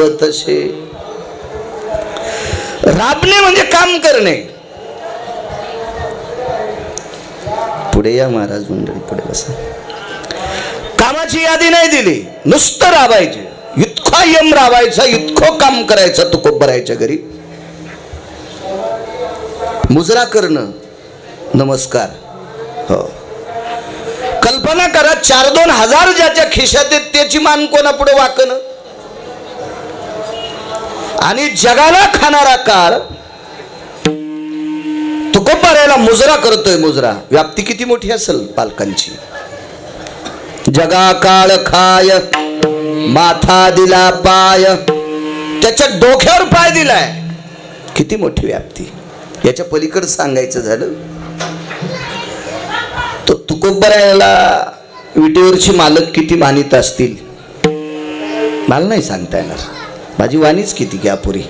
तत्व तसे. राबणे म्हणजे काम करणे. पुढे या महाराज मंडळी, पुढे बसा. कामाची यादी नाही दिली, नुसतं राबायचे. इतका यम राबायचा, इतकं काम करायचं तुकोबरायच्या घरी. मुजरा करणं, नमस्कार. हो, कल्पना करा 4-2 हजार ज्याच्या खिशात आहेत त्याची मान कोणा पुढे वाकणं. आणि जगाला खाणारा काळ तुकोबरायला मुजरा करतोय. मुजरा व्याप्ती किती मोठी असेल पालकांची. जगा काळ खाय माथा दिला पाय, त्याच्या डोक्यावर पाय दिलाय. किती मोठी व्याप्ती. याच्या पलीकडे सांगायचं झालं तो तुकोबरायला विटेवरची मालक किती मानित असतील मला नाही सांगता येणार. माझी वाणीच किती घ्या पुरी.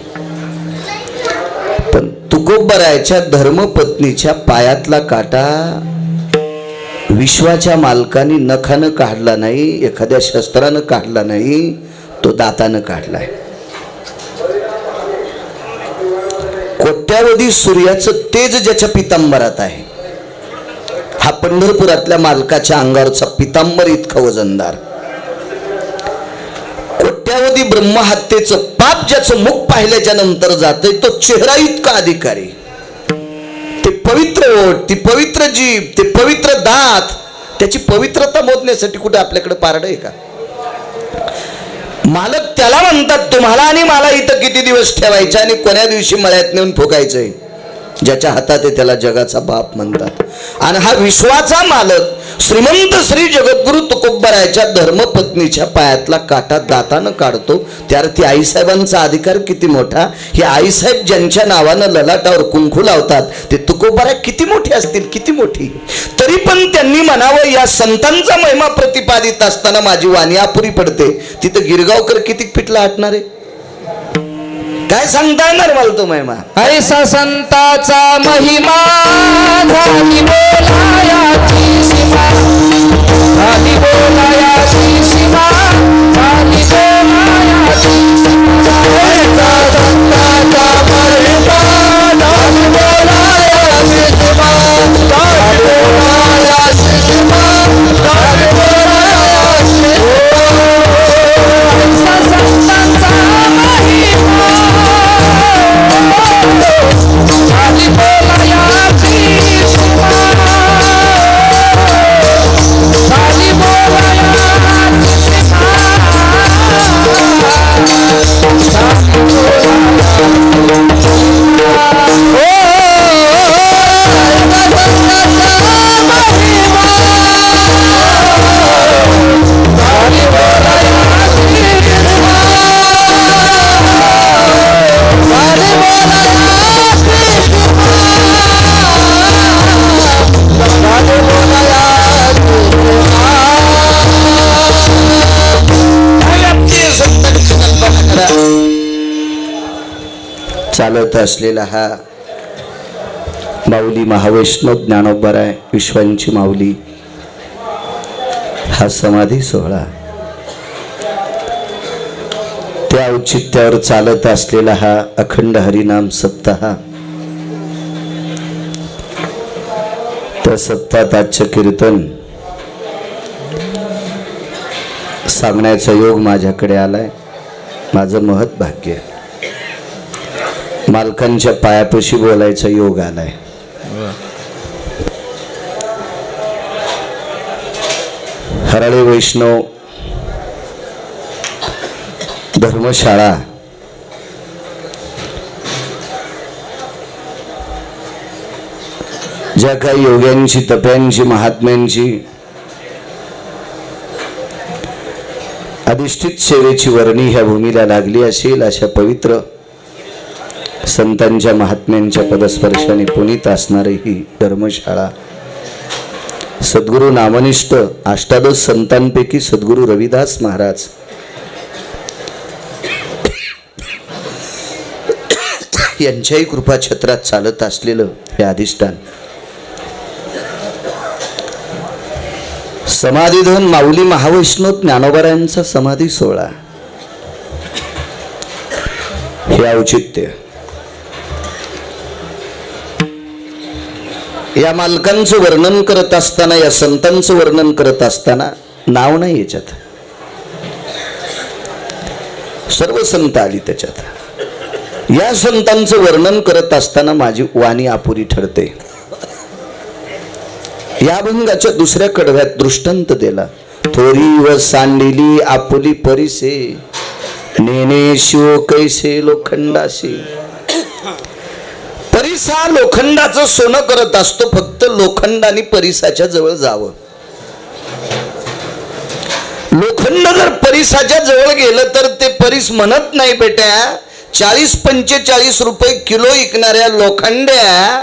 पण तुकोबरायच्या धर्मपत्नीच्या पायातला काटा विश्वाच्या मालकाने नखानं काढला नाही, एखाद्या शस्त्रानं काढला नाही, तो दातानं काढलाय. कोट्यावधी सूर्याचं तेज ज्याच्या पितांबरात आहे. हा पंढरपुरातल्या मालकाच्या अंगावरचा पितांबर इतका वजनदार. कोट्यावधी ब्रह्महत्येचं पाप ज्याचं मुख पाहिल्याच्या नंतर जातंय तो चेहरा इतका अधिकारी. ते पवित्र ओठ, ती पवित्र जीभ, ते पवित्र दात, त्याची पवित्रता मोजण्यासाठी कुठे आपल्याकडे पारड आहे का? मालक त्याला म्हणतात तुम्हाला आणि मला इथं किती दिवस ठेवायचं आणि कोण्या दिवशी मळ्यात नेऊन ठोकायचंय. ज्याच्या हातात आहे त्याला जगाचा बाप म्हणतात. आणि हा विश्वाचा मालक श्रीमंत श्री जगद्गुरु तुकोबरायच्या धर्मपत्नीच्या पायातला काटा दातानं काढतो. त्यावरती आईसाहेबांचा अधिकार किती मोठा. हे आईसाहेब ज्यांच्या नावानं ललाटावर कुंकू लावतात ते तुकोबराय किती मोठी असतील, किती मोठी. तरी पण त्यांनी म्हणावं या संतांचा महिमा प्रतिपादित असताना माझी वाणी अपुरी पडते. तिथं गिरगावकर किती पिठला हटणार आहे काय सांगता येणार मला तो महिमा. ऐसा संताचा महिमा झाली बोलायाची सीमा, झाली बोलायाची सीमा, झाली बोलायाची सीमा. ऐसा संताचा महिमा झाली बोलायाची सीमा, झाली बोलायाची सीमा, झाली बोलायाची सीमा. ऐसा संतांचा महिमा झाली बोलायाची सीमा, झाली बोलायाची सीमा, झाली बोलायाची सीमा. चालत असलेला हा माऊली महावैष्णव ज्ञानोबराय विश्वांची माऊली हा समाधी सोहळा, त्या औचित्यावर चालत असलेला हा अखंड हरिनाम सप्ताह, त्या सप्ताहात आजचं कीर्तन सांगण्याचा योग माझ्याकडे आलाय. माझं महत् भाग्य. मालकांच्या पायापाशी बोलायचा योग आलाय. हराळे वैष्णव धर्मशाळा ज्या काही योग्यांची, तप्यांची, महात्म्यांची अधिष्ठित सेवेची वर्णी ह्या भूमीला लागली असेल अशा पवित्र संतांच्या महात्म्यांच्या पदस्पर्शाने पुनीत असणारी ही धर्मशाळा सद्गुरु नामनिष्ठ अष्टादश संतांपैकी सद्गुरु रविदास महाराज यांच्याही कृपा छत्रात चालत असलेलं हे अधिष्ठान समाधीधन माऊली महावैष्णव ज्ञानोबरायांचा समाधी सोहळा हे औचित्य. या मालकांचं वर्णन करत असताना, या संतांचं वर्णन करत असताना नाव नाही याच्यात, सर्व संत आली त्याच्यात. या संतांचं वर्णन करत असताना माझी वाणी अपुरी ठरते. या अभंगाच्या दुसऱ्या कडव्यात दृष्टांत दिला. थोरी व सांडिली आपुली परिसे, नेने शिव कैसे लोखंडाशी. परिसा लोखंडाचं सोनं करत असतो, फक्त लोखंडाने परिसाच्या जवळ जावं. लोखंड जर परिसाच्या जवळ गेलं तर ते परिस म्हणत नाही बेट्या 40-45 रुपये किलो विकणाऱ्या लोखंड्या,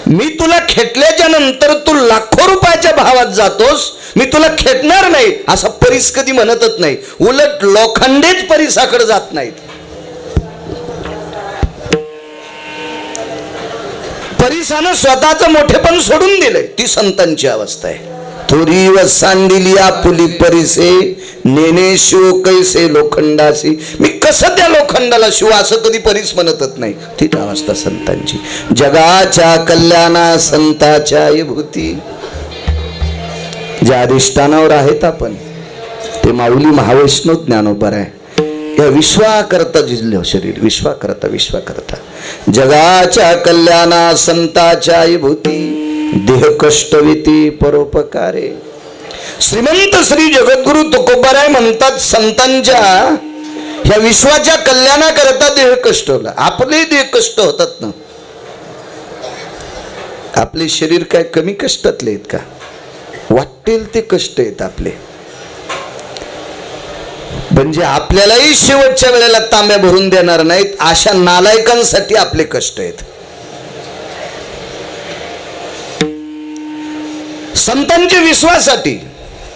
मी तुला खेटल्याच्या नंतर तू लाखो रुपयाच्या भावात जातोस, मी तुला खेटणार नाही असा परिस कधी म्हणतच नाही. उलट लोखंडेच परिसाकडे जात नाहीत. परिसानं स्वतःचं मोठेपण सोडून दिलंय. ती संतांची अवस्था आहे. थोरी व सांडिली आपुली परिसे, नेने शिव कैसे लोखंडासी. मी कसं त्या लोखंडाला शिव असं कधी परिस म्हणतच नाही. तीच अवस्था संतांची. जगाच्या कल्याणा संताच्या विभूती. ज्या अधिष्ठानावर आहेत आपण ते माऊली महावैष्णव ज्ञानोबर आहे. या विश्वाकरता जिल्ह्य शरीर, विश्वाकरता विश्वाकरता. जगाच्या कल्याणा संताच्या विभूती, देह कष्टविती परोपकारे. श्रीमंत श्री जगद्गुरु तुकोबाराय म्हणतात संतांच्या ह्या विश्वाच्या कल्याणाकरता देह कष्ट होला. आपले देह कष्ट होतात ना. आपले शरीर काय कमी कष्टातले आहेत का? वाटेल ते कष्ट आहेत आपले. म्हणजे आपल्यालाही शेवटच्या वेळेला तांब्या भरून देणार नाहीत अशा नालायकांसाठी आपले कष्ट आहेत. संतांच्या विश्वासाठी.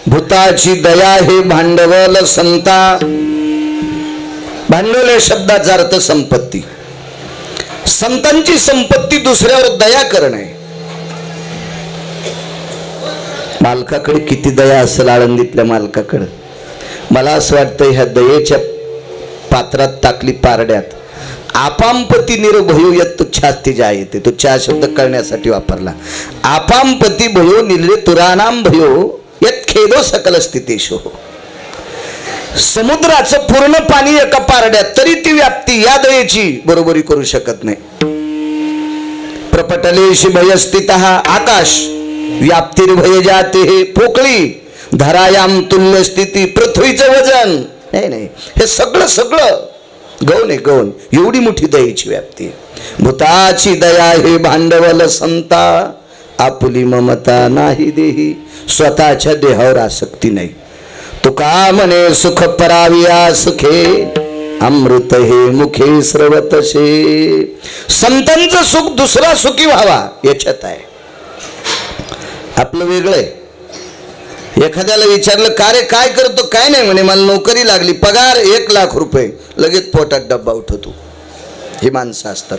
भूताची दया हे भांडवल संता. भांडवल या शब्दाचा अर्थ संपत्ती. संतांची संपत्ती दुसऱ्यावर दया करणे. मालकाकडे किती दया असेल आळंदीतल्या मालकाकडे. मला असं वाटतं ह्या दयेच्या पात्रात टाकली पारड्यात. आपामपती निर्भयो यत् छाती जायते. तो चा शब्द करण्यासाठी वापरला. आपामपती भयो निले तुरानाम भयो यत् खेदो सकल स्थितेशो. समुद्राचं पूर्ण पाणी एका पारड्यात तरी ती व्याप्ती या दयेची बरोबरी करू शकत नाही. प्रपटलेशी भयस्थितः आकाश व्याप्तिर्भय जाते हे पोकळी धरायाम तुल्य स्थिती. पृथ्वीचं वजन नाही नाही, हे सगळं सगळं गौण आहे गौण. एवढी मोठी दयेची व्याप्ती. भूताची दया हे भांडवल संता. आपुली ममता नाही देही. स्वतःच्या देहावर आसक्ती नाही. तुका म्हणे सुख पराविया सुखे, अमृत हे मुखे स्रवतसे. संतांचं सुख दुसरा सुखी व्हावा याच्यात आहे. आपलं वेगळं आहे. एखाद्याला विचारलं का रे काय करतो? काय नाही म्हणे मला नोकरी लागली, पगार 1 लाख रुपये, लगेच पोटात डब्बा उठवतो. ही माणसं असतात.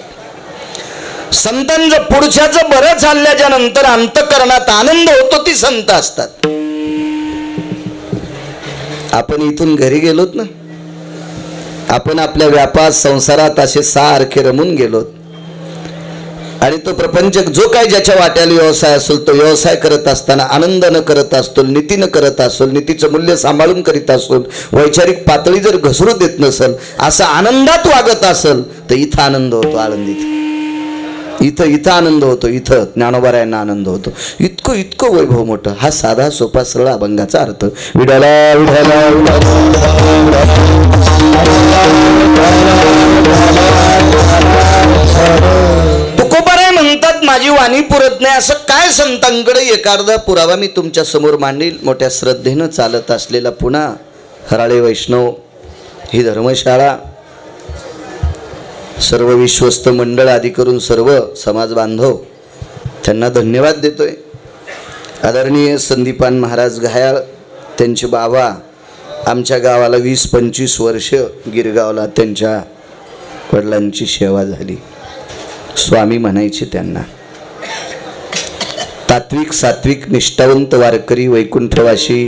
संतांचं पुढच्याचं बरं चालल्याच्या नंतर अंतःकरणात आनंद होतो ती संत असतात. आपण इथून घरी गेलोत ना, आपण आपल्या व्यापार संसारात असे सारखे रमून गेलोत आणि तो प्रपंच जो काही ज्याच्या वाट्याला व्यवसाय असेल तो व्यवसाय करत असताना आनंदानं करत असतो, नीतीनं करत असतो, नीतीचं मूल्य सांभाळून करीत असतो, वैचारिक पातळी जर घसरू देत नसेल, असं आनंदात वागत असेल तर इथं आनंद होतो. आनंदीत इथं आनंद होतो. इथं ज्ञानोबारायांना आनंद होतो. इतकं इतकं वैभव मोठं. हा साधा सोपा सरळ अभंगाचा अर्थ. विडाला विडाला तुकोबाराय म्हणतात माझी वाणी पुरत नाही. असं काय संतांकडे एखादा पुरावा मी तुमच्या समोर मांडील. मोठ्या श्रद्धेनं चालत असलेला पुन्हा हराळे वैष्णव ही धर्मशाळा, सर्व विश्वस्त मंडळ आदी करून सर्व समाज बांधव त्यांना धन्यवाद देतोय. आदरणीय संदीपान महाराज घायाळ त्यांचे बाबा आमच्या गावाला 20-25 वर्ष गिरगावला त्यांच्या वडिलांची सेवा झाली. स्वामी म्हणायचे त्यांना. तात्विक सात्विक निष्ठावंत वारकरी वैकुंठवासी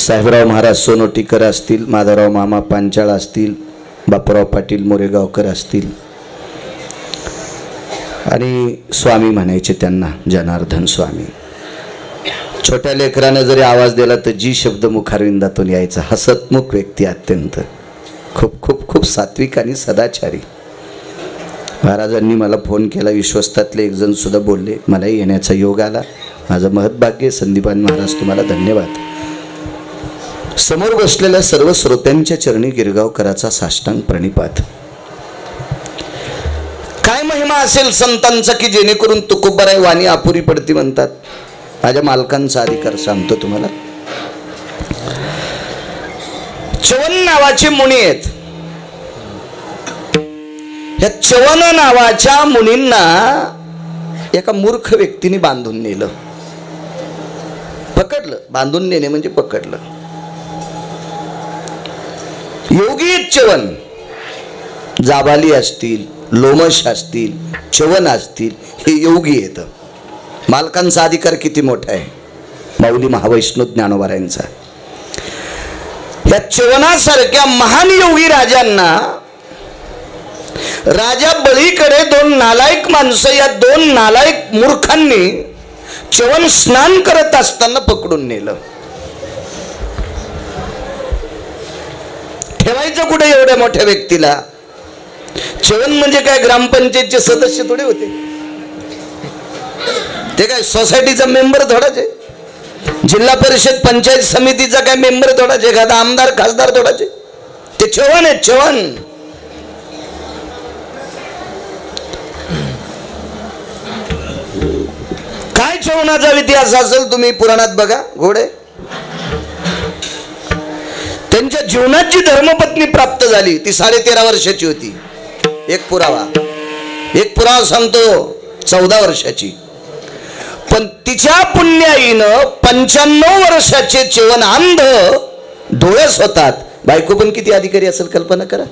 साहेबराव महाराज सोनोटीकर असतील, माधवराव मामा पांचाळ असतील, बापूराव पाटील मोरेगावकर असतील आणि स्वामी म्हणायचे त्यांना जनार्दन स्वामी. छोट्या लेकरानं जरी आवाज दिला तर जी शब्द मुखारविंदातून यायचा. हसतमुख व्यक्ती, अत्यंत खूप खूप खूप सात्विक आणि सदाचारी. महाराजांनी मला फोन केला, विश्वस्तातले एक जण सुद्धा बोलले, मलाही येण्याचा योग आला. माझं महत्भाग्य. संदीपान महाराज तुम्हाला धन्यवाद. समोर बसलेल्या सर्व श्रोत्यांच्या चरणी गिरगावकराचा साष्टांग प्रणिपात. काय महिमा असेल संतांचा की जेणेकरून तुकोबराय वाणी अपुरी पडती म्हणतात. माझ्या मालकांचा अधिकार सांगतो तुम्हाला. च्यवन नावाचे मुनी आहेत. या च्यवन नावाच्या मुनींना एका मूर्ख व्यक्तीने बांधून नेलं. पकडलं. बांधून नेणे म्हणजे पकडलं. योगी च्यवन, जाबाली असतील, लोमश असतील, च्यवन असतील, हे योगी आहेत. मालकांचा अधिकार किती मोठा आहे. माऊली महावैष्णव ज्ञानोबारायांचा. या च्यवनासारख्या महान योगी राजांना राजा बळीकडे दोन नालायक माणसं, या दोन नालायक मूर्खांनी च्यवन स्नान करत असताना पकडून नेलं. ठेवायचं कुठे एवढ्या मोठ्या व्यक्तीला. च्यवन म्हणजे काय, ग्रामपंचायतचे सदस्य थोडे होते ते. काय सोसायटीचा मेंबर थोडाच आहे. जिल्हा परिषद पंचायत समितीचा काय मेंबर थोडाच आहे. एखादा आमदार खासदार थोडाच आहे. ते च्यवन आहे, च्यवन. काय च्यवनाचा इतिहास असेल तुम्ही पुराणात बघा. घोडे त्यांच्या जीवनात जी धर्मपत्नी प्राप्त झाली ती 13.5 वर्षाची होती. एक पुरावा सांगतो, 14 वर्षाची. पण तिच्या पुण्याईनं 95 वर्षाचे च्यवन अंध डोळस होतात. बायको पण किती अधिकारी असेल कल्पना करा.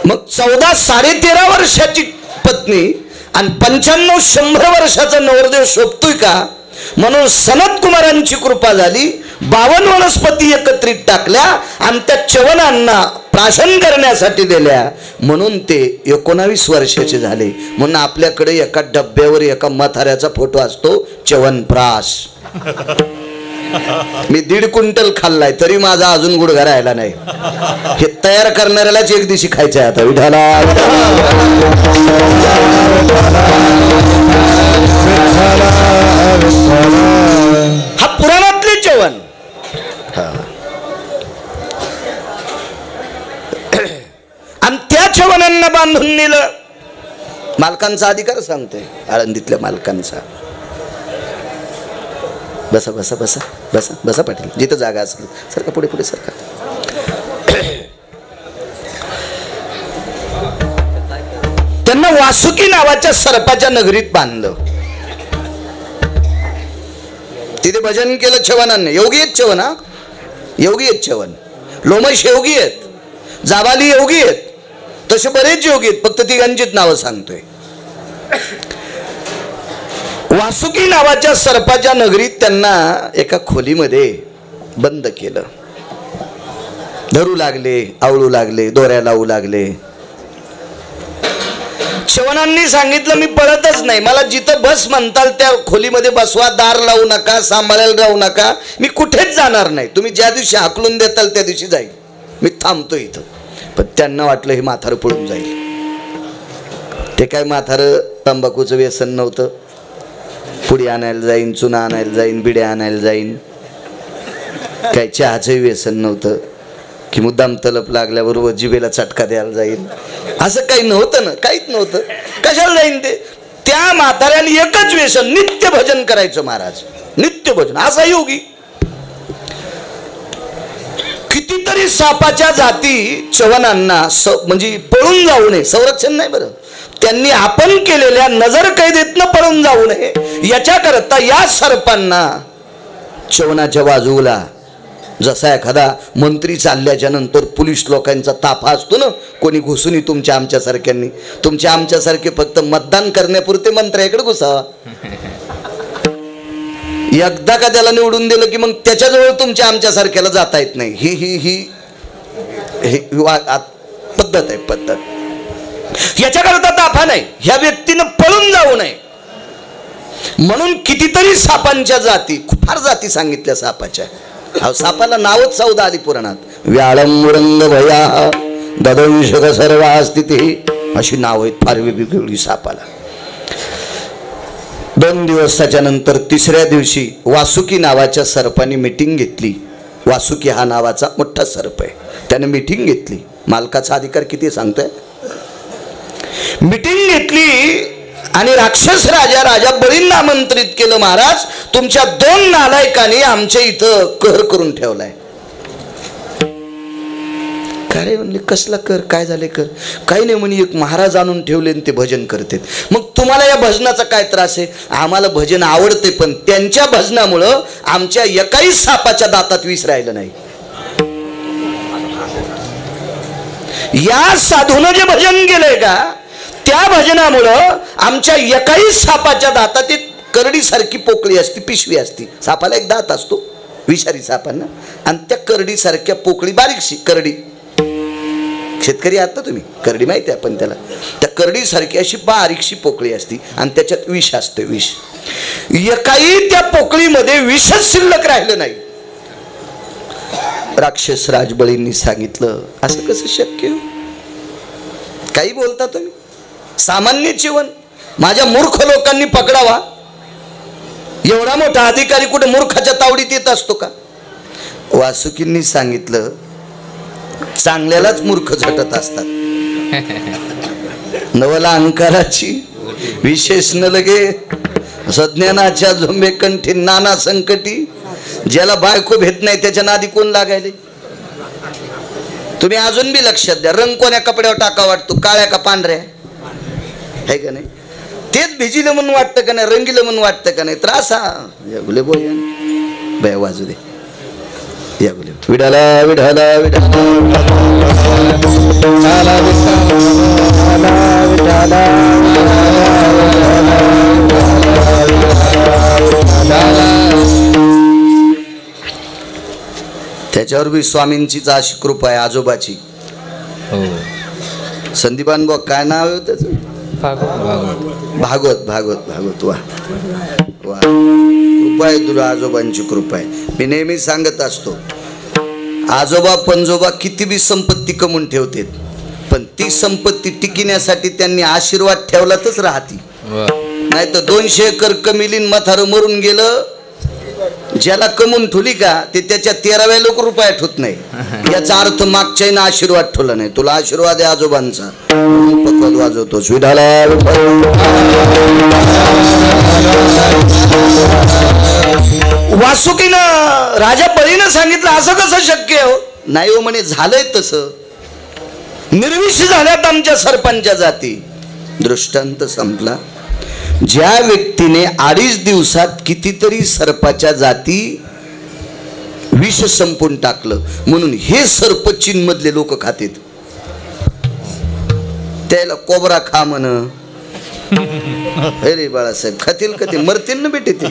मग 14-13.5 वर्षाची पत्नी आणि 95-100 वर्षाचा नवरदेव शोभतोय का. म्हणून सनत कुमारांची कृपा झाली. 52 वनस्पती एकत्रित टाकल्या आणि त्या च्यवनांना प्राशन करण्यासाठी दिल्या. म्हणून ते 19 वर्षाचे झाले. म्हणून आपल्याकडे एका डब्यावर एका म्हाताऱ्याचा फोटो असतो, च्यवनप्राश. मी 1.5 क्विंटल खाल्लाय तरी माझा अजून गुडघा राहिला नाही. हे तयार करणाऱ्यालाच एक दिवशी खायचंय. आता विठाला हा पुराणातले च्यवन. आणि त्या च्यवनांना बांधून नेलं. मालकांचा अधिकार सांगतोय, आळंदीतल्या मालकांचा. बसा बसा बसा बसा बसा पाटील, जिथं जागा असेल सरका, पुढे पुढे सरका. त्यांना वासुकी नावाच्या सर्पाच्या नगरीत बांधलं. तिथे भजन केलं च्यवनांनी. योगी आहेत च्यवन. हा योगी आहेत च्यवन. लोमश योगी आहेत, जाबाली योगी आहेत, तसे बरेच योगी आहेत. फक्त तिघांचीच नावं सांगतोय. वासुकी नावाच्या सर्पाच्या नगरीत त्यांना एका खोलीमध्ये बंद केलं. धरू लागले, आवळू लागले, दोऱ्या लावू लागले. च्यवनांनी सांगितलं मी पळतच नाही, मला जिथं बस म्हणताल त्या खोलीमध्ये बसवा, दार लावू नका, सांभाळायला राहू नका, मी कुठेच जाणार नाही. तुम्ही ज्या दिवशी हाकलून देताल त्या दिवशी जाईल, मी थांबतो इथं. पण त्यांना वाटलं हे म्हातारं पळून जाईल. ते काय म्हातारं तंबाखूचं व्यसन नव्हतं. पुडी आणायला जाईन, चुना आणायला जाईन, बिड्या आणायला जाईन. काही चहाचं व्यसन नव्हतं की मुद्दाम तलप लागल्याबरोबर जिभेला चटका द्यायला जाईल. असं काही नव्हतं ना, काहीच नव्हतं. कशाला जाईन ते. त्या म्हाताऱ्याने एकच व्यसन, नित्य भजन करायचं महाराज, नित्य भजन. असा योगी. कितीतरी सापाच्या जाती च्यवनांना म्हणजे पळून जाऊ नये, संरक्षण नाही बरं, त्यांनी आपण केलेल्या नजर कैदेतनं पळून जाऊ नये याच्याकरता या सर्पांना च्यवनाच्या बाजूला, जसा एखादा मंत्री चालल्याच्या नंतर पोलीस लोकांचा ताफा असतो ना, कोणी घुसून तुमच्या आमच्यासारख्यांनी, तुमच्या आमच्यासारखे फक्त मतदान करण्यापुरते मंत्र्याकडे घुसावा. एकदा का त्याला निवडून दिलं की मग त्याच्याजवळ तुमच्या आमच्यासारख्याला जाता येत नाही. ही पद्धत आहे, पद्धत. याच्याकरता ताफा नाही, ह्या व्यक्तीनं पळून जाऊ नये म्हणून कितीतरी सापांच्या जाती, फार जाती सांगितल्या सापाच्या. सापाला नावच 14 आली पुराणात. व्याळम मुरंग भया ददंशक सर्वा स्थिती, अशी नाव आहेत फार वेगवेगळी सापाला. 2 दिवसाच्या नंतर 3ऱ्या दिवशी वासुकी नावाच्या सर्पाने मीटिंग घेतली. वासुकी हा नावाचा मोठा सर्प आहे, त्याने मीटिंग घेतली. मालकाचा अधिकार किती सांगतोय. मीटिंग घेतली आणि राक्षस राजा बळींना आमंत्रित केलं. महाराज, तुमच्या 2 नालायकांनी आमच्या इथं कहर करून ठेवलाय. काय म्हणले, कसला कर, काय झाले कर. काही नाही म्हणे, एक महाराज आणून ठेवले ते भजन करतात. मग तुम्हाला या भजनाचा काय त्रास आहे. आम्हाला भजन आवडते, पण त्यांच्या भजनामुळं आमच्या एकाही सापाच्या दातात विष राहिलं नाही. या साधूनं जे भजन केलंय का, त्या भजनामुळं आमच्या एकाही सापाच्या दातात एक करडीसारखी पोकळी असती, पिशवी असती. सापाला एक दात असतो विषारी सापांना, आणि त्या करडीसारख्या पोकळी, बारीकशी करडी, शेतकरी आहात ना तुम्ही, करडी माहिती आहे आपण त्याला, त्या करडीसारखी अशी बारीकशी पोकळी असती आणि त्याच्यात विष असते. विष एकाही त्या पोकळीमध्ये विषच शिल्लक राहिलं नाही. राक्षस राजबळींनी सांगितलं, असं कसं शक्य. काही बोलता तुम्ही, सामान्य जीवन माझ्या मूर्ख लोकांनी पकडावा. एवढा मोठा अधिकारी कुठे मूर्खाच्या तावडीत येत असतो का. वासुकींनी सांगितलं, चांगल्यालाच मूर्ख झटत असतात. नवला अंकाराची विशेष न लगे सज्ञानाच्या झोंबे कंठी नाना संकटी. ज्याला बायको भेट नाही त्याच्या नादी कोण लागायले. तुम्ही अजून बी लक्षात द्या, रंग कोण्या कपड्यावर टाका वाटतो, काळ्या का पांढऱ्या आहे का नाही. तेच भिजिलं म्हणून वाटतं का नाही, रंगीलं म्हणून वाटतं का नाही. त्रास हा गुले बोल बाय वाजू दे. या गुले विडाला विडाला विडाला त्याच्यावर बी स्वामींचीच अशी कृपा आहे, आजोबाची. संदीपान बघ, काय नाव आहे त्याचं, भागवत भागवत भागवत. वा वा, कृपा आहे तुला, आजोबांची कृपा आहे. मी नेहमी सांगत असतो, आजोबा पंजोबा किती बी संपत्ती कमवून ठेवते, पण ती संपत्ती टिकण्यासाठी त्यांनी आशीर्वाद ठेवलातच राहती. नाही तर 200 एकर कमिलीन मथार मरून गेलं. ज्याला कमवून ठेवली का ते त्याच्या 13व्या लोक रुपयात होत नाही. याचा अर्थ मागच्या आशीर्वाद ठेवला नाही. तुला आशीर्वाद आहे आजोबांचा, पकवाद वाजवतोस. विठाला वासुकीनं राजा बळीनं सांगितलं, असं कसं शक्य हो. नाही हो म्हणे, झालंय तसं. निर्विष झाल्यात आमच्या सरपंचा जाती. दृष्टांत संपला. ज्या व्यक्तीने 2.5 दिवसात कितीतरी सर्पाच्या जाती विष संपून टाकलं, म्हणून हे सर्प चीन मधले लोक खातेत. त्याला कोबरा खा म्हण. अरे बाळासाहेब, खातील का ते, मरतील ना बेटे ते.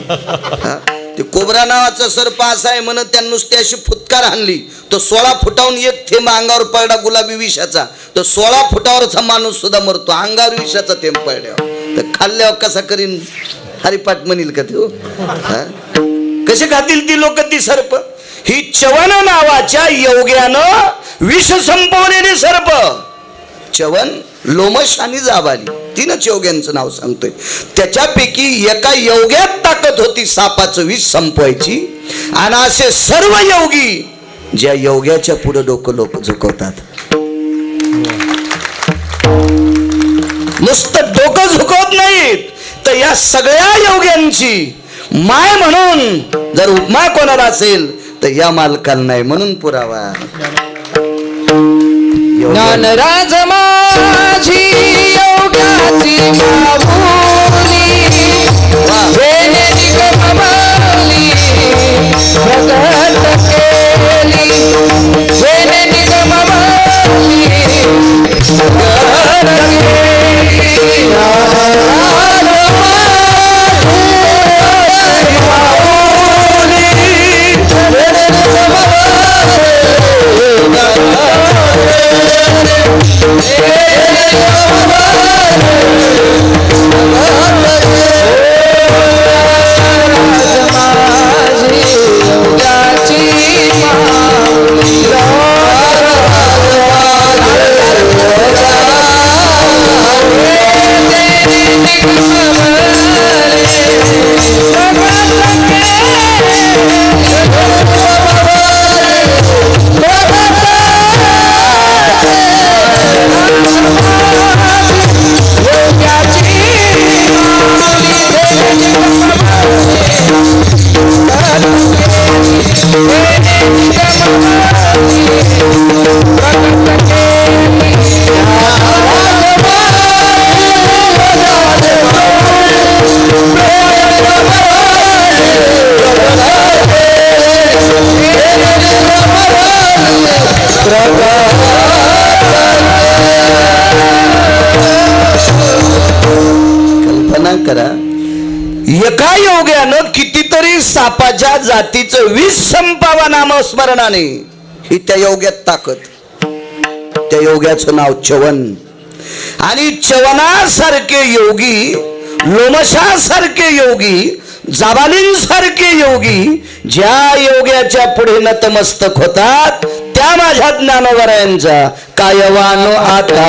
ते कोबरा नावाचा सर्प असा आहे म्हण, त्या नुसती अशी फुटकार आणली तो 16 फुटाहून एक थेंब अंगावर पडला गुलाबी विषाचा, तर 16 फुटावरचा माणूस सुद्धा मरतो. अंगावर विषाचा थेंब पडल्यावर तर खाल्ल्यावर कसा करीन हरिपाठ म्हणील का ते. कसे खातील ती लोक ती सर्प. ही च्यवन नावाच्या योग्यानं विष संपवलेले सर्प. च्यवन, लोमश आणि जाबाली, 3 योग्यांचं नाव सांगतोय. त्याच्यापैकी एका योग्यात ताकद होती सापाचं विष संपवायची. आणि असे सर्व योगी ज्या योग्याच्या पुढे डोकं लोक झुकवतात. नुसतं डोकं झुकवत नाहीत, तर या सगळ्या योग्यांची माय म्हणून जर उपमा कोणाला असेल तर या मालकाला नाही म्हणून पुरावा. ज्ञानराज माझी योगाची माऊली, वेणे निगममाली प्रगट केली, वेणे निगममाली प्रगट केली. एका योग्यानं कितीतरी सापाच्या जातीचं विष संपावा नामस्मरणाने, ही त्या योग्यात ताकद. त्या योग्याचं नाव च्यवन. आणि च्यवनासारखे योगी, लोमशासारखे योगी, जाबालींसारखे योगी ज्या योग्याच्या पुढे नतमस्तक होतात, त्या माझ्या ज्ञानोबरायांचा कायवानो आता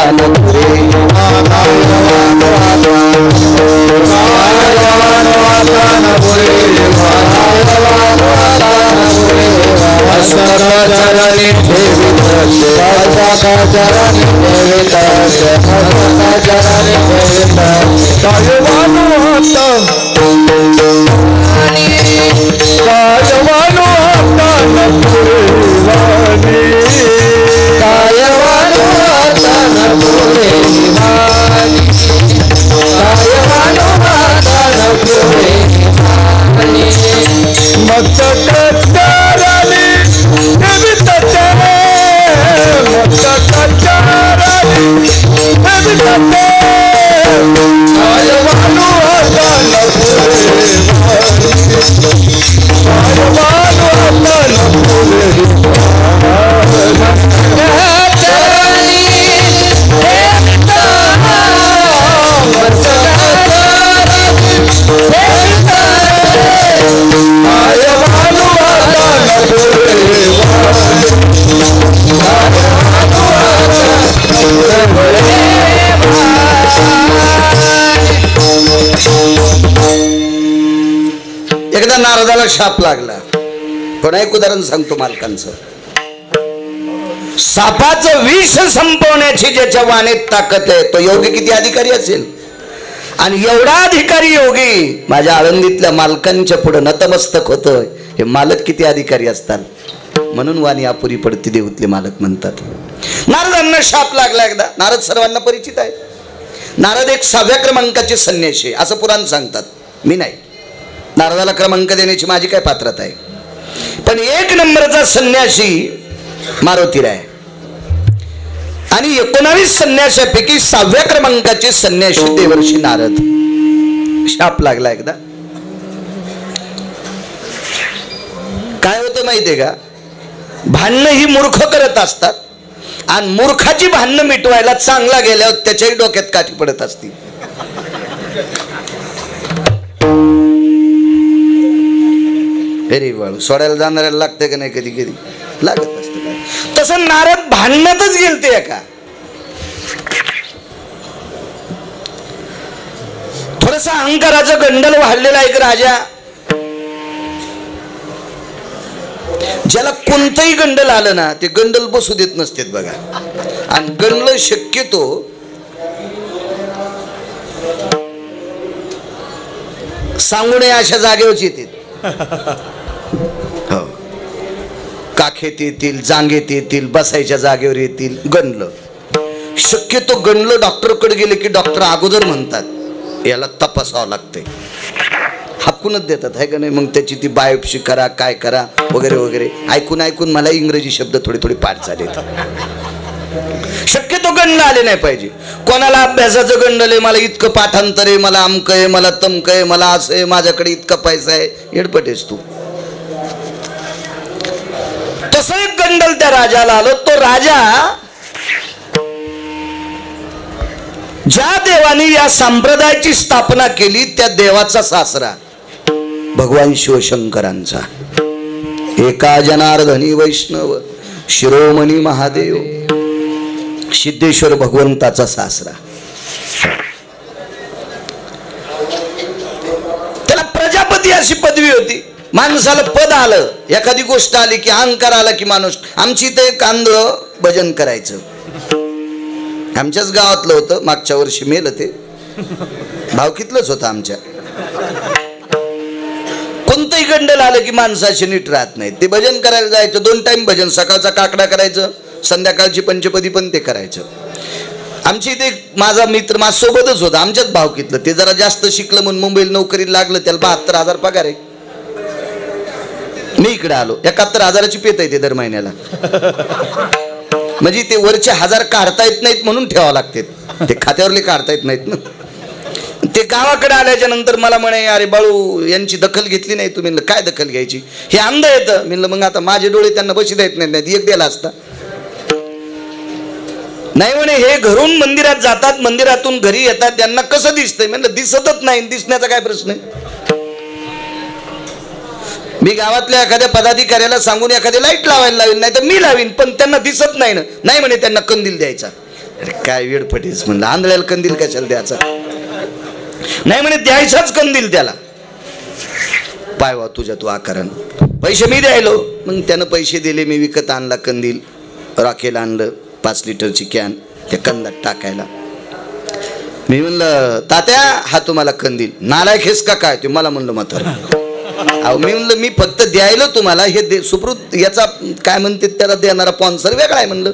एकदा नारदाला शाप लागला. पण एक उदाहरण सांगतो मालकांचं. सापाचं विष संपवण्याची ज्याच्या वाणीत ताकद आहे, तो योगी किती अधिकारी असेल. आणि एवढा अधिकारी योगी माझ्या आळंदीतल्या मालकांच्या पुढे नतमस्तक होतोय, हे मालक किती अधिकारी असतात. म्हणून वाणी अपुरी पडती देऊतले मालक म्हणतात. नारदांना शाप लागला एकदा. नारद सर्वांना परिचित आहे. नारद एक 6व्या क्रमांकाचे संन्यासी असं पुराण सांगतात. मी नाही, नारदाला क्रमांक देण्याची माझी काय पात्रता आहे. पण 1 नंबरचा संन्यासी मारुतीराय आणि 19 संन्याशापैकी 6व्या क्रमांकाचे संन्यासी देवर्षी नारद. शाप लागला एकदा. काय होतं माहितीये का, भांडणं ही मूर्ख करत असतात आणि मूर्खाची भांडणं मिटवायला चांगला गेल्यावर त्याच्याही डोक्यात काठी पडत असती. सोडायला जाणाऱ्याला लागते का नाही, कधी कधी लागत असत. तसं नारद भांडणातच गेलते का. थोडसा अहंकाराचं गंडल वाढलेला एक राजा, ज्याला कोणतंही गंडल आलं ना ते गंडल बसू देत नसते बघा. आणि गंडल शक्यतो सांगू नये अशा जागेवरच येते. हो, काखेत येतील, जांगेत येतील, बसायच्या जागेवर येतील. गणलं शक्यतो गणलं डॉक्टरकडे गेले की डॉक्टर अगोदर म्हणतात याला तपासावं लागतंय, हाकूनच देतात आहे का नाही. मग त्याची ती बायोप्सी करा, काय करा वगैरे वगैरे. ऐकून ऐकून मला इंग्रजी शब्द थोडे थोडे पाठ झाले. शक्यतो गणलं आले नाही पाहिजे. कोणाला अभ्यासाचं गंडल आहे, मला इतकं पाठांतर आहे, मला अमक आहे, मला तमक आहे, मला असं आहे, माझ्याकडे इतका पैसा आहे, येडपटेस तू. तसं एक गंडल त्या राजाला आलं. तो राजा ज्या देवाने या संप्रदायाची स्थापना केली त्या देवाचा सासरा भगवान शिवशंकरांचा. एका जनार्दनी वैष्णव शिरोमणी महादेव सिद्धेश्वर भगवंताचा सासरा. त्याला प्रजापती अशी पदवी होती. माणसाला पद आलं, एखादी गोष्ट आली की अहंकार आला की माणूस. आमची इथे एक आंधळ भजन करायचं, आमच्याच गावातलं होतं. मागच्या वर्षी मेलं ते, भावकीतलंच होतं आमच्या. कोणतंही गंडल आलं की माणसाशी नीट राहत नाही. ते भजन करायला जायचं, 2 टाइम भजन, सकाळचा काकडा करायचं, संध्याकाळची पंचपदी पण ते करायचं. आमच्या इथे माझा मित्र माझ्यासोबतच होता, आमच्याच भावकीतलं. ते जरा जास्त शिकलं म्हणून मुंबईला नोकरीला लागलं, त्याला 72,000 पगार आहे. मी इकडे आलो, 71,000ची पेत आहे ते दर महिन्याला. म्हणजे ते वरचे 1000 काढता येत नाहीत म्हणून ठेवावं लागते, ते खात्यावरले काढता येत नाहीत ना. ते गावाकडे आल्याच्या नंतर मला म्हणे, अरे बाळू यांची दखल घेतली नाही तुम्ही. म्हणलं काय दखल घ्यायची, हे अंध येतं. म्हणलं मग आता माझे डोळे त्यांना बशी देत नाही, एक द्यायला असता. नाही म्हणे, हे घरून मंदिरात जातात, मंदिरातून घरी येतात, त्यांना कसं दिसतंय. म्हणलं दिसतच नाही, दिसण्याचा काय प्रश्न आहे. मी गावातल्या एखाद्या पदाधिकाऱ्याला सांगून एखादी लाईट लावायला लावीन, नाही तर मी लावीन, पण त्यांना दिसत नाही ना. नाही म्हणे, त्यांना कंदील द्यायचा. अरे काय वेडफटीस. म्हणलं आंधळ्याला कंदील कशाला द्यायचा. नाही म्हणे, द्यायचाच कंदील त्याला. पाय वा तुझ्या तू आकारण. पैसे मी द्यायलो. मग त्यानं पैसे दिले, मी विकत आणला कंदील, रॉकेल आणलं 5 लिटरची कॅन त्या कंदात टाकायला. मी म्हणलं तात्या हा तुम्हाला कंदील. नालायक हेस का काय. ते मला म्हणलं म्हातारं. अहो मी म्हणलं मी फक्त द्यायलो तुम्हाला, हे सुप्रूत याचा काय म्हणते त्याला देणारा स्पॉन्सर वेगळा आहे. म्हणलं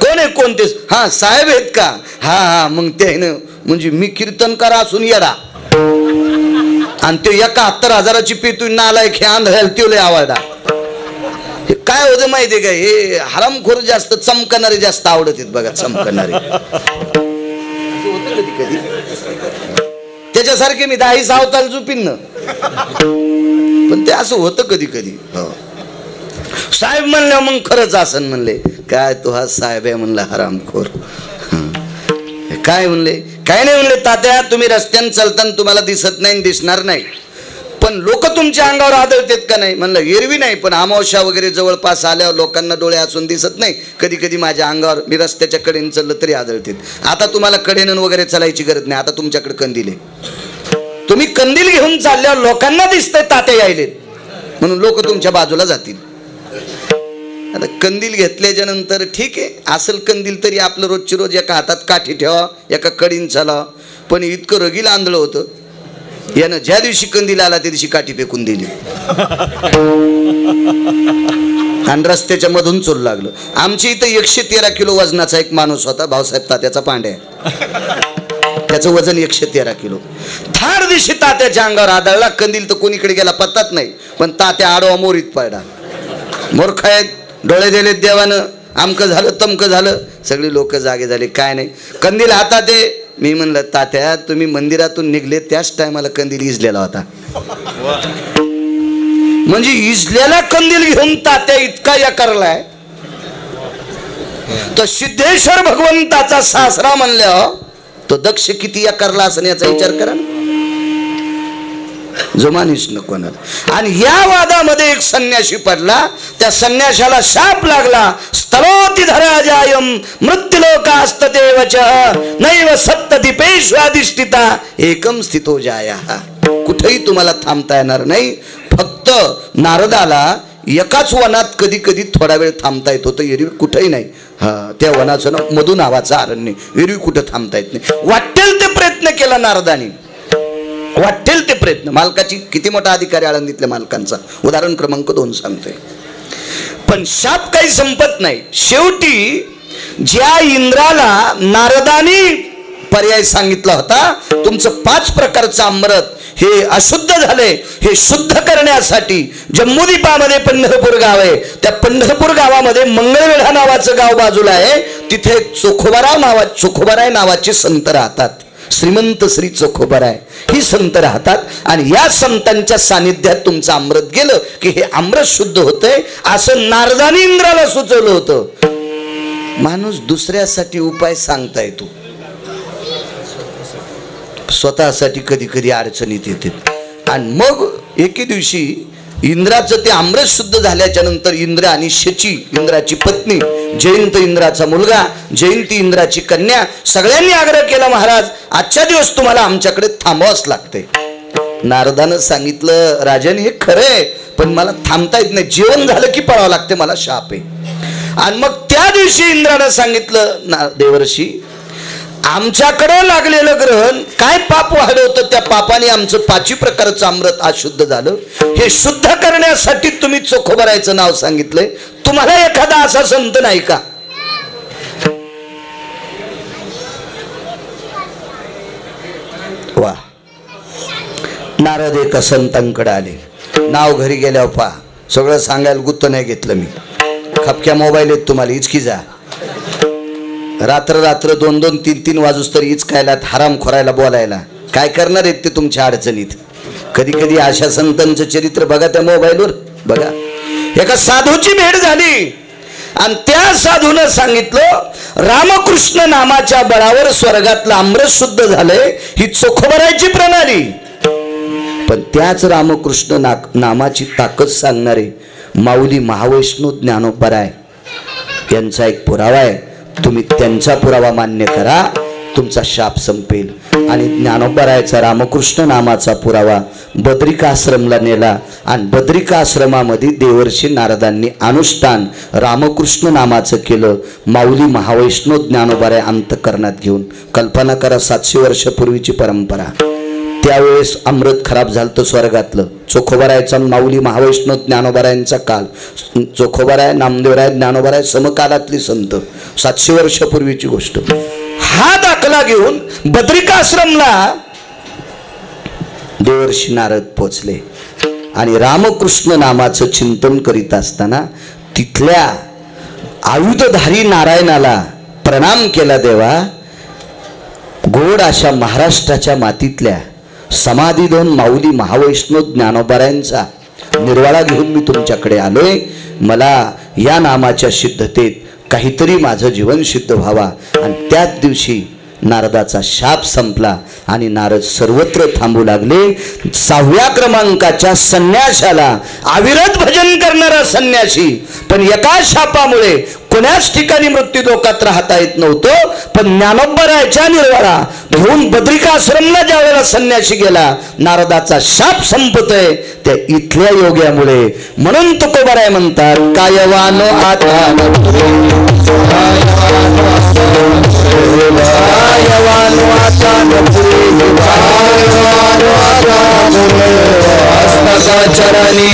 कोण आहे, कोणतेच. हा साहेब आहेत का. हा हा. मग ते म्हणजे मी कीर्तनकार असून येडा आणि ते 71,000ची पितू नालायक हे आंधळ्याला त्यो लय आवडा. हे काय होतं माहितीये का, हे हरामखोर जास्त चमकणारे जास्त आवडत आहेत बघा. चमकणारे कधी त्याच्यासारखे मी 10 सावताल झुपीन ना, पण ते असं होतं कधी कधी. साहेब म्हणले मग खरंच असं. म्हणले काय तो हा साहेब आहे. म्हणलं हरामखोर. काय म्हणले, काय नाही. म्हणले तात्या तुम्ही रस्त्याने चालताना तुम्हाला दिसत नाही, दिसणार नाही, पण लोक तुमच्या अंगावर आदळतात का नाही. म्हणलं एरवी नाही, पण अमावस्या वगैरे जवळपास आल्यावर लोकांना डोळे असून दिसत नाही. कधी कधी माझ्या अंगावर, मी रस्त्याच्या कडेने चाललं तरी आदळतात. आता तुम्हाला कडेनं वगैरे चालायची गरज नाही, आता तुमच्याकडे कंदील आहे. तुम्ही कंदील घेऊन चालल्यावर लोकांना दिसतंय तात्या यायलेत, म्हणून लोक तुमच्या बाजूला जातील. आता कंदील घेतल्याच्या नंतर ठीक आहे, असेल कंदील तरी आपलं रोजची रोज एका हातात काठी ठेवा, एका कडीन चालावं. पण इतकं रगील आंधळं होतं, यानं ज्या दिवशी कंदील आला त्या दिवशी काठी फेकून दिली आणि रस्त्याच्या मधून चोरू लागलं. आमच्या इथं 113 किलो वजनाचा एक माणूस होता, भाऊसाहेब तात्याचा पांड्या. त्याचं वजन 113 किलो. थार दिवशी तात्याच्या अंगावर आदळला. कंदील तर कोणीकडे गेला पत्ताच नाही, पण तात्या आडवा मोरीत पडला. मूर्ख आहेत, डोळे दिलेत देवानं, आमकं झालं तमकं झालं. सगळी लोक जागे झाले. काय नाही, कंदील हातात आहे. मी म्हणलं तात्या तुम्ही मंदिरातून निघले त्याच टायमाला कंदील इजलेला होता. म्हणजे इजलेला कंदील घेऊन तात्या इतका या करलाय. तो सिद्धेश्वर भगवंताचा सासरा म्हणल्यावर तो दक्ष किती या करला असं याचा विचार करा. जमानीच नको ना. आणि या वादामध्ये एक संन्यासी पडला. त्या संन्याशाला शाप लागला. स्तरोति धराजायम मृत्युलोकास्ततेवच नैव सप्तदीपेष्वाधिष्ठिता एकम स्थितो जाया. कुठेही तुम्हाला थांबता येणार नाही. फक्त नारदाला एकाच वनात कधी कधी थोडा वेळ थांबता येत होतं, एरवी कुठेही नाही. त्या वनाचं नाव मधु नावाचं अरण्य, एरवी कुठं थांबता येत नाही. वाटेल ते प्रयत्न केला नारदाने, वाटेल ते प्रयत्न. मालकाची किती मोठा अधिकारी आळंदीतल्या मालकांचा, उदाहरण क्रमांक 2 सांगतोय. पण शाप काही संपत नाही. शेवटी ज्या इंद्राला नारदाने पर्याय सांगितला होता, तुमचं 5 प्रकारचं अमृत हे अशुद्ध झाले, हे शुद्ध करण्यासाठी जम्बूद्वीपामध्ये पंढरपूर गाव आहे. त्या पंढरपूर गावामध्ये मंगळवेढा नावाचं गाव बाजूला आहे. तिथे चोखोबाराय नावाचे संत राहतात. श्रीमंत श्री चोखोबाराय ही संत राहतात. आणि या संतांच्या सानिध्यात तुमचं अमृत गेलं की हे अमृत शुद्ध होतंय, असं नारदानी इंद्राला सुचवलं होतं. माणूस दुसऱ्यासाठी उपाय सांगता येतो, स्वतःसाठी कधी कधी अडचणीत येते. आणि मग एके दिवशी इंद्राचं ते अमृत शुद्ध झाल्याच्या नंतर इंद्र आणि शची इंद्राची पत्नी, जयंत इंद्राचा मुलगा, जयंती इंद्राची कन्या, सगळ्यांनी आग्रह केला महाराज आजच्या दिवस तुम्हाला आमच्याकडे थांबावंच लागते. नारदानं सांगितलं राजन हे खरंय, पण मला थांबता येत नाही, जेवण झालं की पळावं लागते, मला शाप आहे. आणि मग त्या दिवशी इंद्रानं सांगितलं देवर्षी आमच्याकडे लागलेलं ग्रहण काय पाप वाढवतं, त्या पापाने आमचं 5 प्रकारचं अमृत अशुद्ध झालं. हे शुद्ध करण्यासाठी तुम्ही चोखोबारायचं नाव सांगितलंय. तुम्हाला एखादा असा संत नाही का? वा. नारद एका संतांकडे आले. नाव घरी गेल्यावर पहा, सगळं सांगायला गुत्त नाही घेतलं मी. खपक्या मोबाईल आहेत तुम्हाला, इचकी जा. रात्र रात्र 2-2, 3-3 वाजूस तरी इचकायला, हराम खोरायला, बोलायला काय करणार आहेत ते तुमच्या अडचणीत. कधी कधी अशा संतांचं चरित्र बघा त्या मोबाईलवर बघा. एका साधूची भेट झाली आणि त्या साधूनं सांगितलं रामकृष्ण नामाच्या बळावर स्वर्गातलं अमृत शुद्ध झालंय, ही चोखोबरायची प्रणाली. पण त्याच रामकृष्ण नामाची ताकद सांगणारे माऊली महावैष्णव ज्ञानोबराय यांचा एक पुरावा आहे. तुम्ही त्यांचा पुरावा मान्य करा, तुमचा शाप संपेल. आणि ज्ञानोबरायचा रामकृष्ण नामाचा पुरावा बद्रिकाश्रमला नेला आणि बद्रिकाश्रमामध्ये देवर्षी नारदांनी अनुष्ठान रामकृष्ण नामाचं केलं. माऊली महावैष्णव ज्ञानोबराय अंतःकरणात घेऊन. कल्पना करा 700 वर्षापूर्वीची परंपरा. त्यावेळेस अमृत खराब झालं स्वर्गातलं. चोखोबरायचा माऊली महावैष्णव ज्ञानोबरायांचा काल. चोखोबराय नामदेवराय ज्ञानोबराय समकालातली संत, 700 वर्षापूर्वीची गोष्ट. हा दाखला घेऊन बद्रिकाश्रमला देवर्षी नारद पोचले आणि रामकृष्ण नामाचं चिंतन करीत असताना तिथल्या आयुधधारी नारायणाला प्रणाम केला. देवा, गोड अशा महाराष्ट्राच्या मातीतल्या समाधीधन माऊली महावैष्णव ज्ञानोबरायांचा निर्वाळा घेऊन मी तुमच्याकडे आलोय. मला या नामाच्या सिद्धतेत काहीतरी माझं जीवन सिद्ध व्हावा. आणि त्याच दिवशी नारदाचा शाप संपला आणि नारद सर्वत्र थांबू लागले. 6व्या क्रमांकाच्या संन्याशाला अविरत भजन करणारा संन्यासी, पण एका शापामुळे कोणाच ठिकाणी मृत्यू लोकात राहता येत नव्हतं. पण ज्ञानोबरायच्या निर्वाळा घेऊन बद्रिकाश्रमला ज्यावेळेला संन्यासी गेला, नारदाचा शाप संपतोय त्या इथल्या योग्यामुळे. म्हणून तुकोबराय म्हणतात, कायवानो आता कायवानो आता चरणी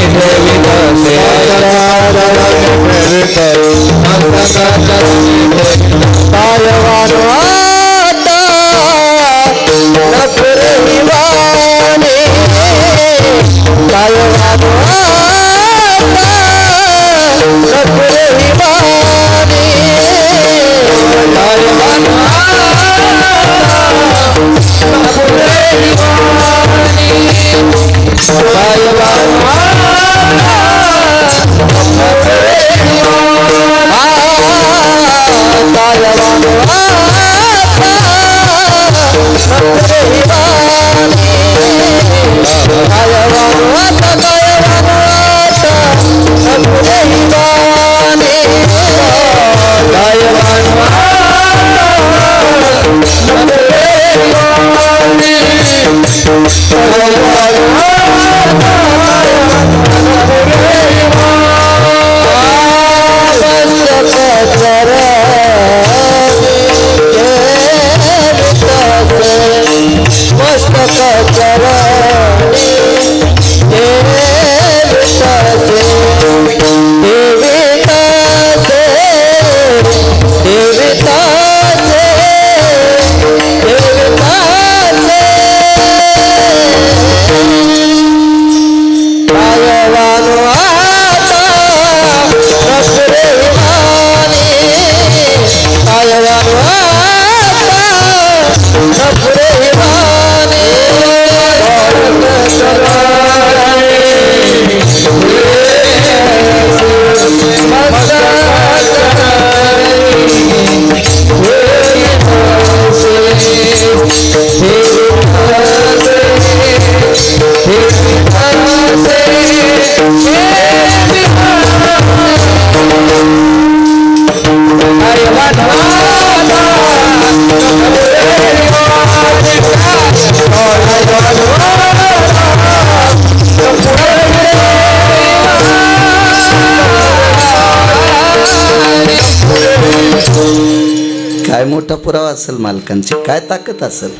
काय मोठा पुरावा असेल मालकांची, काय ताकद असेल.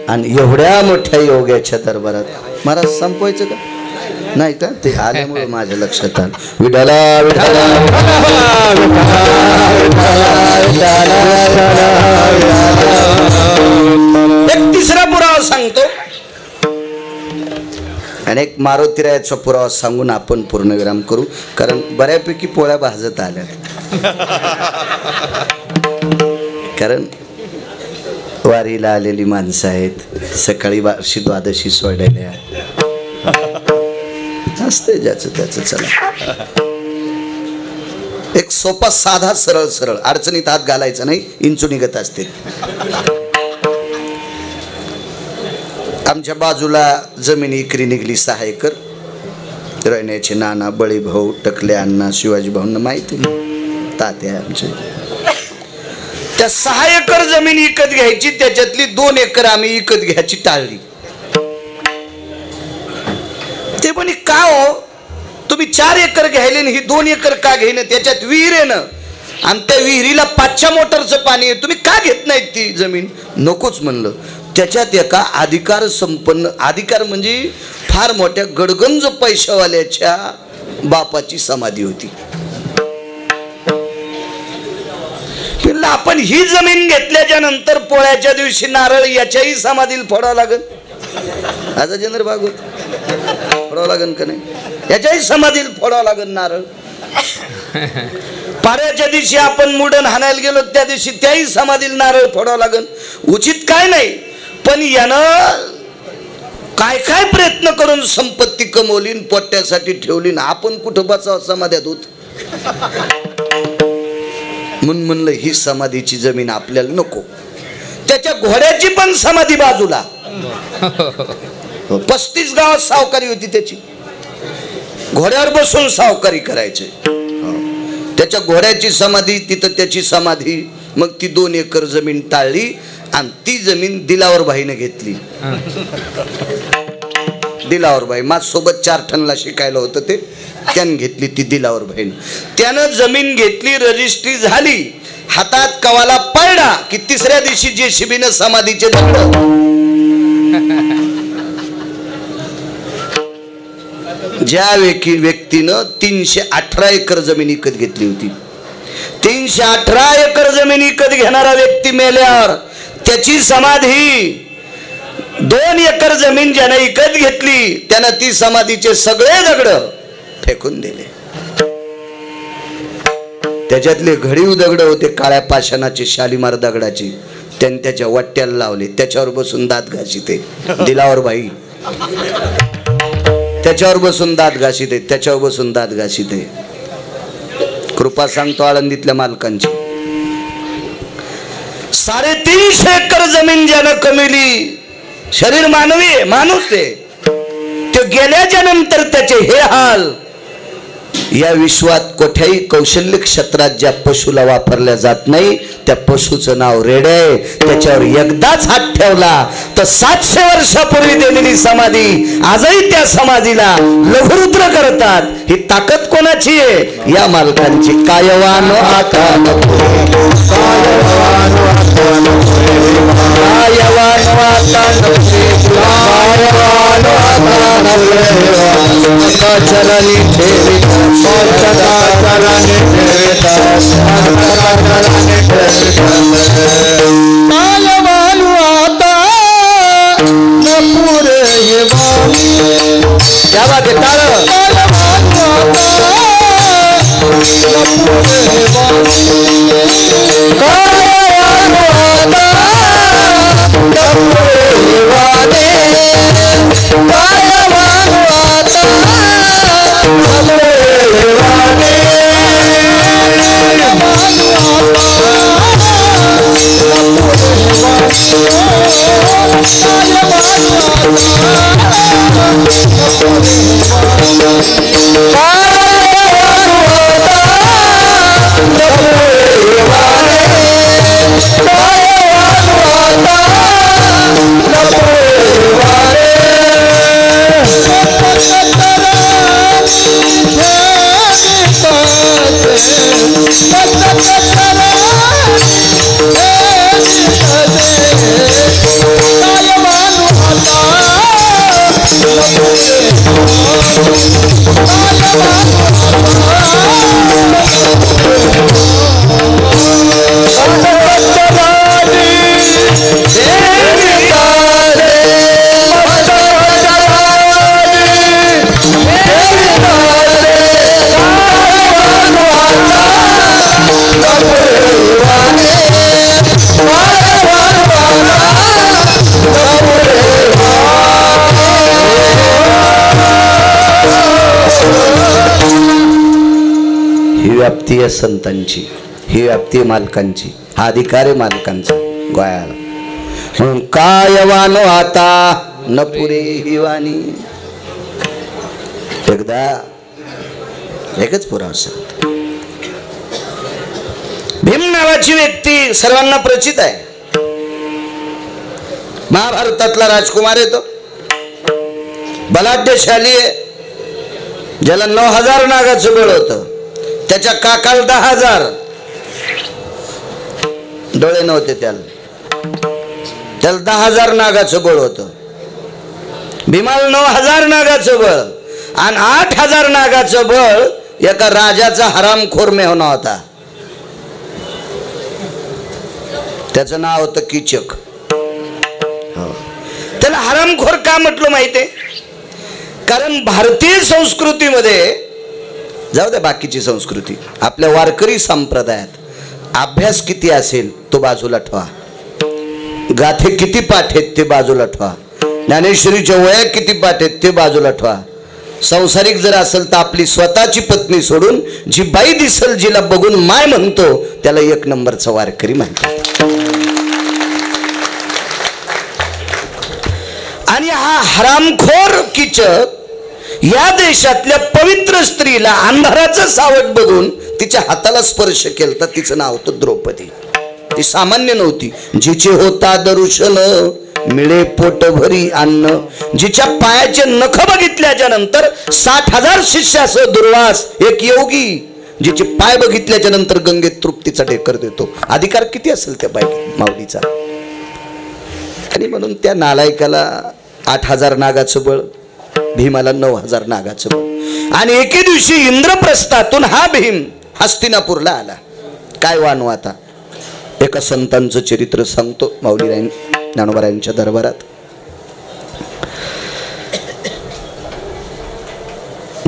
आणि एवढ्या मोठ्या योग्याच्या दरबारात महाराज संपवायचं का नाही का? ते आल्यामुळे माझ्या लक्षात आलं. विठाला विठाला एक तिसरा पुरावा सांगतो आणि एक मारुतीरायाचा पुरावा सांगून आपण पूर्णविराम करू, कारण बऱ्यापैकी पोळ्या भाजत आल्यात. कारण वारीला आलेली माणसं आहेत, सकाळी बार्शी द्वादशी सोडलेल्या असते ज्याचं त्याचं. चला, एक सोपा साधा सरळ सरळ, अडचणीत हात घालायचा नाही, इंचू निघत असते. आमच्या बाजूला जमीन इकरी निघली 6 एकर. राण्याचे नाना, बळी भाऊ, टकले अण्णा, शिवाजी भाऊंना माहिती, तात्या आमचे. त्या 6 एकर जमीन विकत घ्यायची, त्याच्यातली 2 एकर आम्ही विकत घ्यायची टाळली. ते म्हणे का हो, तुम्ही 4 एकर घ्यायले ही 2 एकर का घेणं, त्याच्यात विहीर आहे ना, आणि त्या विहिरीला 5च्या मोटरचं पाणी आहे, तुम्ही का घेत नाहीत ती जमीन. नकोच म्हणलं. त्याच्यात एका अधिकार संपन्न, अधिकार म्हणजे फार मोठ्या गडगंज पैशावाल्याच्या बापाची समाधी होती. आपण ही जमीन घेतल्याच्या नंतर पोळ्याच्या दिवशी नारळ याच्याही समाधीला फोडावं लागेल. आज चंद्र भागवत फोडावं लागेल का नाही, याच्याही समाधीला फोडावं लागेल नारळ. पाड्याच्या दिवशी आपण मुडण हाणायला गेलो, त्या दिवशी त्याही समाधीला नारळ फोडावं लागेल. उचित काय नाही, पण यानं काय काय प्रयत्न करून संपत्ती कमवली, पोट्यासाठी ठेवली, ना आपण कुठं बचाव समाध्यात होत. म्हणून म्हणलं ही समाधीची जमीन आपल्याला नको. त्याच्या घोड्याची पण समाधी बाजूला. 35 गावात सावकारी होती त्याची, घोड्यावर बसून सावकारी करायचे. त्याच्या घोड्याची समाधी तिथं, त्याची समाधी. मग ती 2 एकर जमीन टाळली आणि ती जमीन दिलावर भाईने घेतली. दिलावर भाई माझ्यासोबत 4 टनला शिकायला होतं ते, त्यानं घेतली ती दिलावर भाईन. त्यानं जमीन घेतली, रजिस्ट्री झाली, हातात कवाला पडला की 3ऱ्या दिवशी JCBनं समाधीचे दगड. ज्या व्यक्तीनं 318 एकर जमीन विकत घेतली होती, 318 एकर जमीन विकत घेणारा व्यक्ती मेल्यावर त्याची समाधी 2 एकर जमीन ज्याने विकत घेतली त्यानं ती समाधीचे सगळे दगड फेकून दिले. त्याच्यातले घडीव दगड होते काळ्या पाषाणाचे, शालीमार दगडाचे, त्यांनी त्याच्या वाट्याला लावले. त्याच्यावर बसून दात घासीते दिलावर भाई, त्याच्यावर बसून दात घासीते, त्याच्यावर बसून दात घासीते. कृपा सांगतो आळंदीतल्या मालकांची. 350 एकर जमीन ज्यानं कमवली, शरीर मानवी आहे, माणूस आहे, तो गेल्याच्या नंतर त्याचे हे हाल. या विश्वात कोठ्याही कौशल्य क्षेत्रात ज्या पशुला वापरल्या जात नाही त्या पशुचं नाव रेडे आहे. त्याच्यावर एकदाच हात ठेवला तर 700 वर्षापूर्वी दिलेली समाधी आजही त्या समाधीला लघुरुद्र करतात. ही ताकद कोणाची आहे? या मालकांची. कायवानो आता नको, कायवानो आता नको, कायवानो आता नको, कायवानो आता नको, चरणी ठेविता, चरणी ठेविता, चरणी ठेविता, कायवानो आता नपुर हे बाई. क्या बात आहे, ही व्याप्ती आहे संतांची, ही व्याप्ती आहे मालकांची, हा अधिकार आहे मालकांचा गोयाला. म्हणून काय वानो आता न पुरे ही वाणी. एकदा एकच पुरावा. भीम नावाची व्यक्ती सर्वांना परिचित आहे. महाभारतातला राजकुमार आहे तो, बलाढ्यशाली आहे, ज्याला 9000 नागाचं बळ होतं. त्याच्या काकाला 10,000 डोळे नव्हते, त्याला 10,000 नागाचं बळ होतं. भीमाला 9000 नागाचं बळ आणि 8,000 नागाचं बळ एका राजाचा हरामखोर मेहुणा होता. त्याचं नाव होतं कीचक. त्याला हरामखोर का म्हटलं माहितीये? कारण भारतीय संस्कृतीमध्ये, जाऊ दे बाकीची संस्कृती, आपल्या वारकरी संप्रदायात अभ्यास किती असेल तो बाजूला ठेवा, गाथे किती पाठ आहेत ते बाजूला ठेवा, ज्ञानेश्वरीच्या वया किती पाठ आहेत ते बाजूला ठेवा. संसारिक जर असेल तर आपली स्वतःची पत्नी सोडून जी बाई दिसल जिला बघून माय म्हणतो त्याला 1 नंबरचा वारकरी म्हणतात. आणि हा हरामखोर कीचक या देशातल्या पवित्र स्त्रीला अंधाराचं सावट बघून तिच्या हाताला स्पर्श केला. तिचं नाव होतं द्रौपदी. ती सामान्य नव्हती. जिचे होता दर्शन मिळे पोट भरी अन्न, जिच्या पायाचे नख बघितल्याच्या नंतर 60,000 शिष्यासह दुर्वास एक योगी, जिचे पाय बघितल्याच्या नंतर गंगेत तृप्तीचा ढेकर देतो. अधिकार किती असेल त्या बाई माऊलीचा? आणि म्हणून त्या नालायकाला 8,000 नागाचं बळ, भीमाला 9,000 नागाचं बळ. आणि एके दिवशी इंद्रप्रस्थातून हा भीम हस्तिनापूरला आला. काय वानू आता एका संतांचं चरित्र सांगतो माऊली ज्ञानोबारायांच्या दरबारात.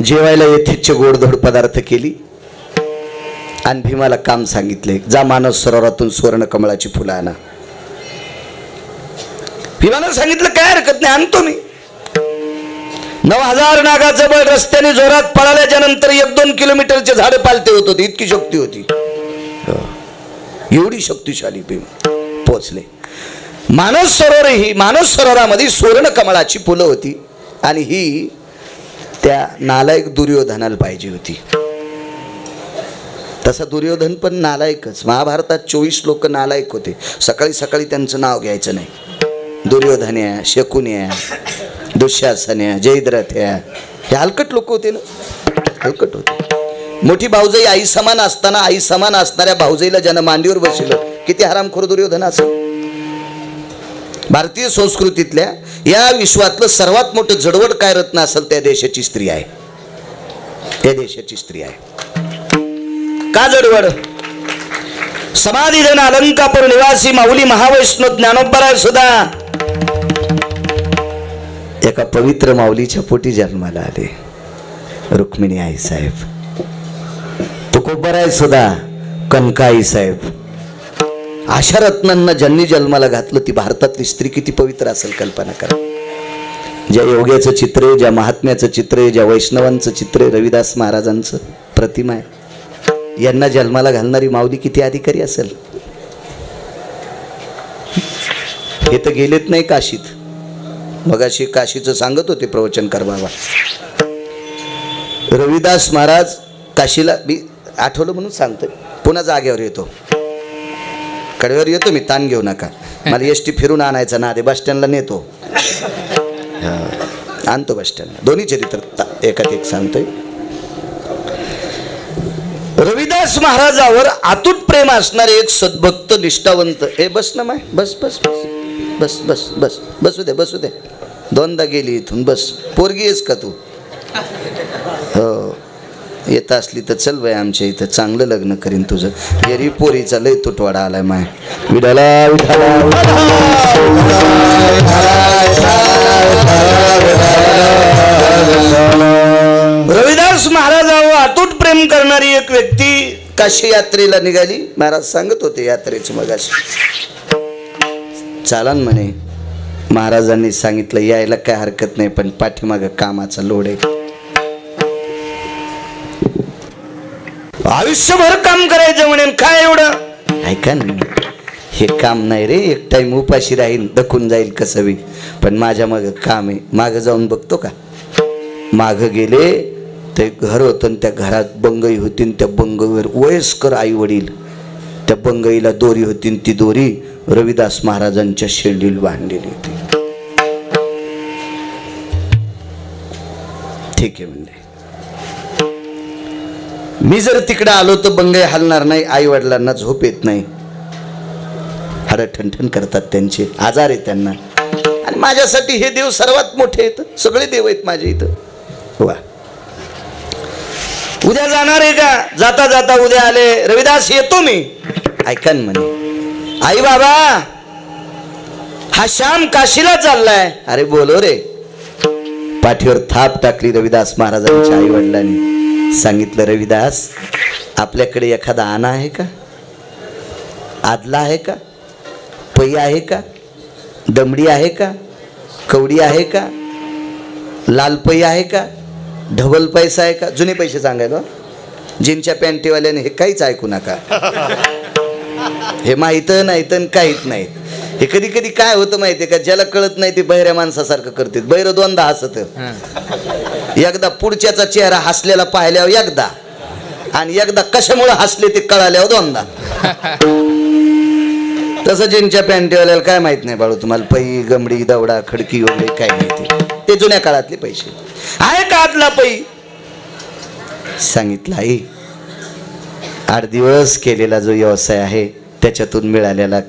जेवायला येथेचे गोडधोड पदार्थ केली आणि भीमाला काम सांगितले, जा मानस सरोवरातून सुवर्ण कमळाची फुलं आणा. भीमानं सांगितलं काय हरकत नाही, आणतो मी. 9,000 नागाचं बळ. रस्त्याने जोरात पळाल्याच्या नंतर 1-2 किलोमीटरचे झाडे पालते होत होते, इतकी शक्ती होती. एवढी शक्तिशाली भीम. पोचले मानस सरोवर. ही मानस सरोवरामध्ये सुवर्ण कमळाची फुलं होती आणि ही त्या नालायक दुर्योधनाला पाहिजे होती. तसा दुर्योधन पण नालायकच. महाभारतात 24 लोक नालायक होते. सकाळी सकाळी त्यांचं नाव घ्यायचं नाही. दुर्योधन्या, शकुन्या, दुःशासन्या, जयद्रथ्या, हे हलकट लोक होते ना, हलकट होते. मोठी भाऊजाई आई समान असताना आई समान असणाऱ्या भाऊजाईला ज्यानं मांडीवर बसवलं, किती हरामखोर दुर्योधन असेल. भारतीय संस्कृतीतल्या या विश्वातलं सर्वात मोठं जडवड काय रत्न असेल त्या देशाची स्त्री आहे. त्या देशाची स्त्री आहे. का जडवड? समाधीधन अलंकापूर निवासी माऊली महावैष्णव ज्ञानोबराय सुद्धा एका पवित्र माऊलीच्या पोटी जन्माला आले. रुक्मिणी आई साहेब, तुकोबराय सुद्धा कनकाई साहेब. अशा रत्नांना ज्यांनी जन्माला घातलं ती भारतातली स्त्री किती पवित्र असेल कल्पना करा. ज्या योग्याचं चित्र आहे, ज्या महात्म्याचं चित्र आहे, ज्या वैष्णवांचं चित्र आहे, रविदास महाराजांचं प्रतिमा आहे, यांना जन्माला घालणारी माऊली किती अधिकारी असेल. हे तर गेलेत नाही काशीत. मगाशी काशीचं सांगत होते प्रवचनकार बाबा. रविदास महाराज काशीला, मी आठवलं म्हणून सांगतोय, पुन्हा जागेवर येतो, कडेवर येतो मी, ताण घेऊ नका. मला एसटी फिरून आणायचा ना, ते बस स्टँडला नेतो, आणतो बस स्टँडला. दोन्ही चरित्र एकात एक सांगतोय. रविदास महाराजावर अतूट प्रेम असणारे एक सद्भक्त निष्ठावंत. हे बस ना माय, बस बस बस बस बस बस बसू दे, बसू दे. 2दा गेली इथून, बस. पोरगी आहेस का तू? हो, येत असली तर चल बाई, आमच्या इथं चांगलं लग्न करीन तुझं. एरी पोरीचा लय तुटवाडा आलाय माय. विडाला रविदास महाराजावर अतूट प्रेम करणारी एक व्यक्ती काशी यात्रेला निघाली. महाराज सांगत होते यात्रेचं मगाशी. चालन म्हणे. महाराजांनी सांगितलं यायला काय हरकत नाही, पण पाठीमागं कामाचा लोड आहे. आयुष्यभर काम करायचं म्हणेन काय एवढं. ऐका ना, हे काम नाही रे, एक टाइम उपाशी राहील, दखून जाईल कसं बी, पण माझ्या माग काम आहे. माग जाऊन बघतो का. माग गेले ते घर होतं, त्या घरात बंगई होती, त्या बंगईवर वयस्कर आई वडील, त्या बंगईला दोरी होती, ती दोरी रविदास महाराजांच्या शेंडीला बांधलेली होती. ठीक आहे म्हणले, मी जर तिकडे आलो तर बंगई हलणार नाही, आई वडिलांना झोप येत नाही, हाड ठणठण करतात, त्यांचे आजार आहे त्यांना, आणि माझ्यासाठी हे देव सर्वात मोठे आहेत, सगळे देव आहेत माझे इथं. वा, उद्या जाणार आहे का. जाता जाता उद्या आले, रविदास येतो मी. ऐका ना म्हणे, आई बाबा हा श्याम काशीला चाललाय. अरे बोलो रे. पाठीवर थाप टाकली रविदास महाराजांच्या आई वडिलांनी. सांगितलं, रविदास आपल्याकडे एखादा आणा आहे का, आदला आहे का, पै आहे का, दमडी आहे का, कवडी आहे का, लाल पै आहे का, ढबल पैसा आहे का. जुने पैसे सांगायला, जीनच्या पॅन्टीवाल्याने हे काहीच ऐकू नका, हे माहीत नाहीत काहीच नाहीत. हे कधी कधी काय होतं माहितीये का, ज्याला कळत नाही ते बहिऱ्या माणसासारखं करते. बहिरं दोनदा हसत, एकदा पुढच्याचा चेहरा हसलेला पाहिल्यावर एकदा, आणि एकदा कशामुळे हसले ते कळाल्यावर दोनदा. तसं जीनच्या पॅन्टीवाल्याला काय माहित नाही बाळू तुम्हाला, पै गमडी दवडा खडकी वगैरे काय माहिती, ते जुन्या काळातले पैसे आहे का. आदला पै सांगितलं, आई 8 दिवस केलेला जो व्यवसाय आहे त्याच्यातून मिळालेला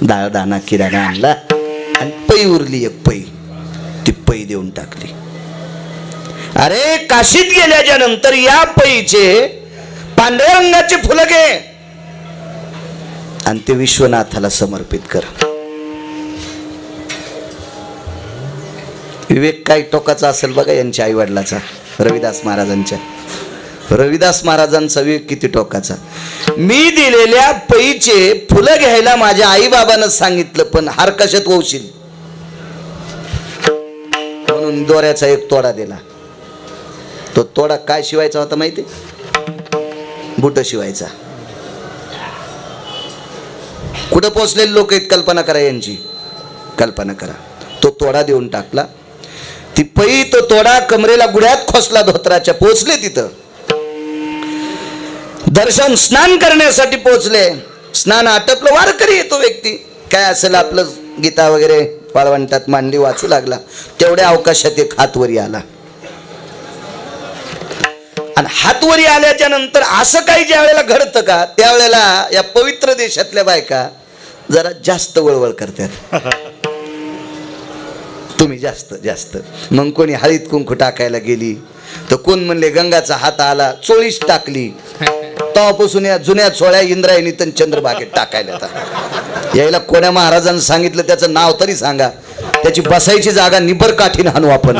डाळ दाना किराणा आणला, आणि पै उरली एक पै, ती पै देऊन टाकली. अरे काशीत गेल्याच्या नंतर या पैचे पांढऱ्या रंगाचे फुलं घे आणि ते विश्वनाथाला समर्पित कर. विवेक काय टोकाचा असेल बघा यांच्या आई वडिलाचा, रविदास महाराजांच्या. रविदास महाराजांचा विवेक किती टोकाचा. मी दिलेल्या पैचे फुलं घ्यायला माझ्या आई बाबानं सांगितलं, पण हार कशात ववशील म्हणून दोऱ्याचा एक तोडा दिला. तो तोडा काय शिवायचा होता माहिती, बुट शिवायचा. कुठं पोचलेले लोक आहेत कल्पना करा, यांची कल्पना करा. तो तोडा देऊन टाकला, ती पै तो तोडा कमरेला गुढ्यात खोसला धोत्राच्या. पोचले तिथं, दर्शन स्नान करण्यासाठी पोचले. स्नान आटपलं, वारकरी येतो व्यक्ती, काय असेल आपलं गीता वगैरे वाळवंटात मांडली, वाचू लागला. तेवढ्या अवकाशात एक हातवरी आला, आणि हातवरी आल्याच्या नंतर असं काही ज्या वेळेला घडतं का, त्यावेळेला या पवित्र देशातल्या बायका जरा जास्त वळवळ करतात. तुम्ही जास्त जास्त. मग कोणी हळीत कुंकू टाकायला गेली तर कोण म्हणले गंगाचा हात आला, चोळीस टाकली. तेव्हापासून या जुन्या चोळ्या इंद्रायणी तर चंद्रभागेत टाकायला. यायला कोण्या महाराजांनी सांगितलं त्याचं नाव तरी सांगा, त्याची बसायची जागा निबर काठीने हाणू आपण.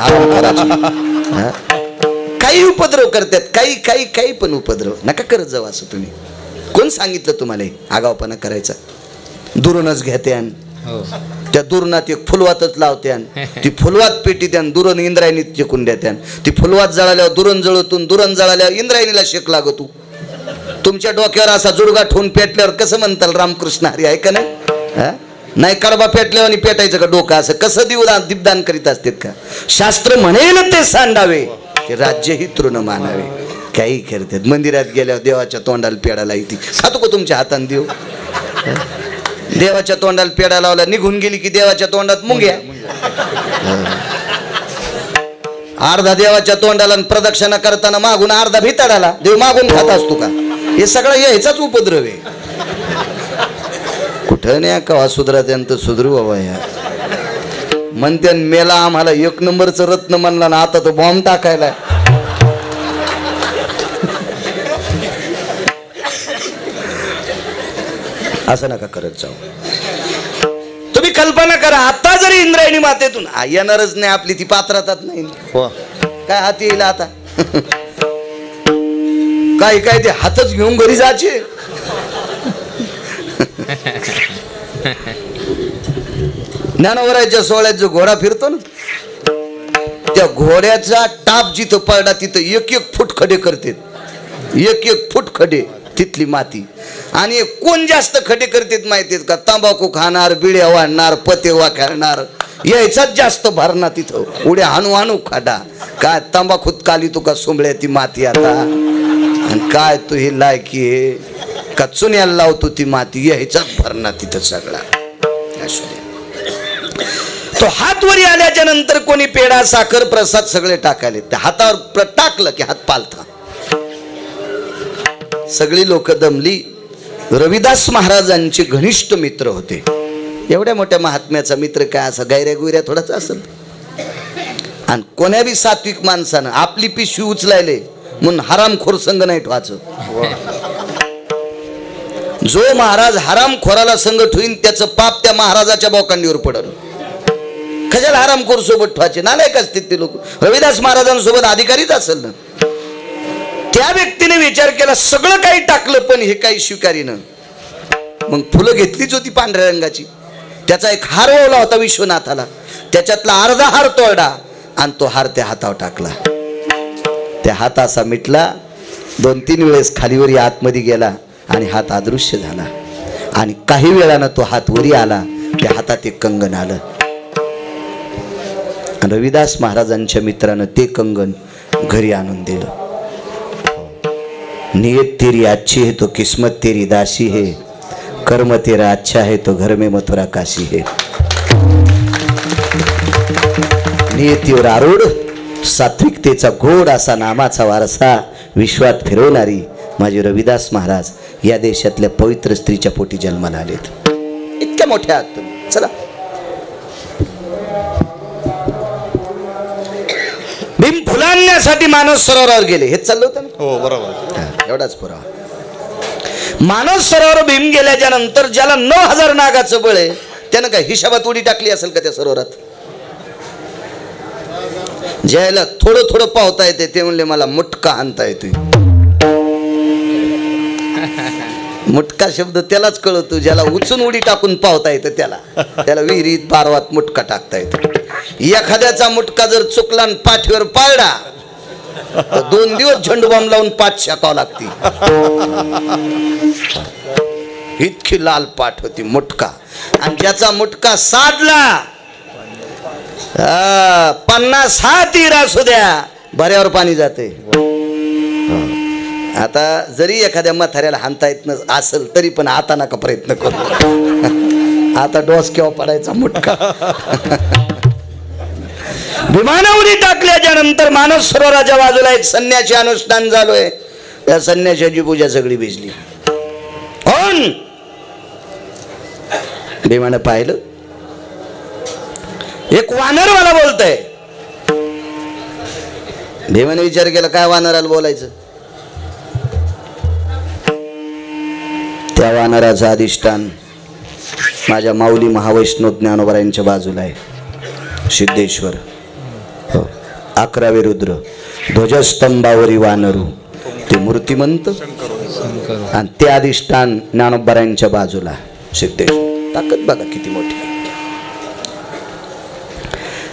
काही उपद्रव करतात, काही काही काही पण उपद्रव नका करत जाऊ. असं तुम्ही कोण सांगितलं तुम्हाला आगावपणा करायचा. दुरूनच घेत्यान, त्या दुरणात एक फुलवातच लावत्यान, ती फुलवात पेटी द्यान, दुरण इंद्रायणीत शेकून देत्यान. ती फुलवात जळाल्यावर दुरण जळतून, दुरण जळाल्यावर इंद्रायणीला शेक लागतो. तुमच्या डोक्यावर असा जुडगा ठेवून पेटल्यावर कसं म्हणताल रामकृष्ण हरी, आहे का नाही. नाही कडबा पेटल्यावर आणि पेटायचं का डोकं, असं कसं दीपदान करीत असतात का. शास्त्र म्हणेल ते सांडावे, ते राज्यही तृण मानावे. काही करतात. मंदिरात गेल्यावर देवाच्या तोंडाला पेडा लावती, खातो का तुमच्या हाताने देव. देवाच्या तोंडाला पेडा लावला, निघून गेली की देवाच्या तोंडात मुंग्या. अर्धा देवाच्या तोंडाला प्रदक्षिणा करताना मागून अर्धा भिताडाला. देव मागून खात असतो का. हे सगळं यायचाच उपद्रव आहे. कुठं नाही का सुधरा त्यांचं सुधरू बाबा. या म्हणते मेला आम्हाला 1 नंबरचं रत्न म्हणला ना, आता तो बॉम्ब टाकायला. असं नका करत जाऊ. तुम्ही कल्पना करा, आता जरी इंद्रायणी मातेतून येणारच नाही आपली ती पात्रातात नाही, काय हाती येईल आता. काय काय ते हातच घेऊन घरी जायचे. ज्ञानोबराच्या सोहळ्यात जो घोडा फिरतो ना, त्या घोड्याचा टाप जिथं पडला तिथं 1-1 फूट खडे करते. एक एक फूट खडे तिथली माती. आणि कोण जास्त खडे करतात माहितीत का? तंबाखू खाणार, बिड्या वाढणार, पते वाखणार, यायचाच जास्त भरणा तिथं. उड्या हाणू हाणू खाडा. काय तंबाखूत काली तुका सोंबळ्या ती माती आता. आणि काय तू ही लायकी आहे का चुन्याला लावतो ती माती, यायचाच भरणा तिथं सगळा. तो हात वरी आल्याच्या नंतर कोणी पेढा, साखर, प्रसाद सगळे टाकाले. त्या हातावर टाकलं की हात पालथा. सगळी लोक दमली. रविदास महाराजांचे घनिष्ठ मित्र होते. एवढ्या मोठ्या महात्म्याचा मित्र काय असा गैऱ्या गुऱ्या थोडाच असेल. आणि कोण्या बी सात्विक माणसानं आपली पिशवी उचलायले म्हणून हरामखोर संग नाही ठेवायचं. जो महाराज हरामखोराला संग ठेवीन त्याचं पाप त्या महाराजाच्या बोकांडीवर पडल. कशाला हरामखोर सोबत ठेवायचे? नालायक असतील ते लोक. रविदास महाराजांसोबत अधिकारीच असेल ना. त्या व्यक्तीने विचार केला सगळं काही टाकलं पण हे काही स्वीकारीनं. मग फुलं घेतलीच होती पांढऱ्या रंगाची. त्याचा एक हार ओवला होता विश्वनाथाला. त्याच्यातला अर्धा हार तोडा आणि तो हार त्या हातावर टाकला. त्या हात असा मिटला. 2-3 वेळेस खालीवरी आतमध्ये गेला आणि हात अदृश्य झाला. आणि काही वेळानं तो हात वरी आला. त्या हातात एक कंगन आलं. रविदास महाराजांच्या मित्रानं ते कंगन घरी आणून दिलं. नियत तेरी अच्छी है तो किस्मत तेरी दासी है, कर्म तेरा अच्छा है तो घर में मथुरा काशी है. नियतीवर आरूढ सात्विकतेचा गोड असा नामाचा वारसा विश्वात फिरवणारी माझे रविदास महाराज या देशातल्या पवित्र स्त्रीच्या पोटी जन्माला आलेत. इतक्या मोठ्या आहात तुम्ही. चला भीम फुलांण्यासाठी मानस सरोवरावर गेले. हेच चाललं होतं ना? हो बरोबर. एवढाच पुरावा. मानस सरोवर भीम गेल्याच्या नंतर ज्याला 9000 नागाचं बळ आहे त्यानं काय हिशाबात उडी टाकली असेल का त्या सरोवरात? ज्याला थोडं थोडं पावता येते ते म्हणले मला मुटका आणता येतोय. मुटका शब्द त्यालाच कळतो ज्याला उचून उडी टाकून पावता येतं. त्याला विहिरीत पारवात मुटका टाकता येतो. एखाद्याचा मुटका जर चुकला आणि पाठीवर पाळला तर 2 दिवस झेंडूबाम लावून पाठ शाकावं लागती. इतकी लाल पाठ होती मुटका. आणि ज्याचा मुटका साधला 50 तीर असू द्या भऱ्यावर पाणी जाते. आता जरी एखाद्या म्हाताऱ्याला हाणता येत असेल तरी पण आता नका प्रयत्न करू. आता डोस केव्हा पडायचा मुटका. विमानावरी टाकल्याच्या नंतर मानस सरोवराच्या बाजूला एक संन्यासी अनुष्ठान झालोय. त्या संन्यासाची पूजा सगळी भिजली. कोण? भीमानं पाहिलं एक वानरवाला बोलतय. भीमाने विचार केला काय वानराला बोलायचं? त्या वानराचं अधिष्ठान माझ्या माऊली महावैष्णव ज्ञानोबरायांच्या बाजूला आहे. सिद्धेश्वर 11वे रुद्र ध्वजस्तंभावरी वानरू ते मूर्तिमंत आणि ते अधिष्ठान ज्ञानोबरायांच्या बाजूला सिद्धेश्वर. ताकद बघा किती मोठी.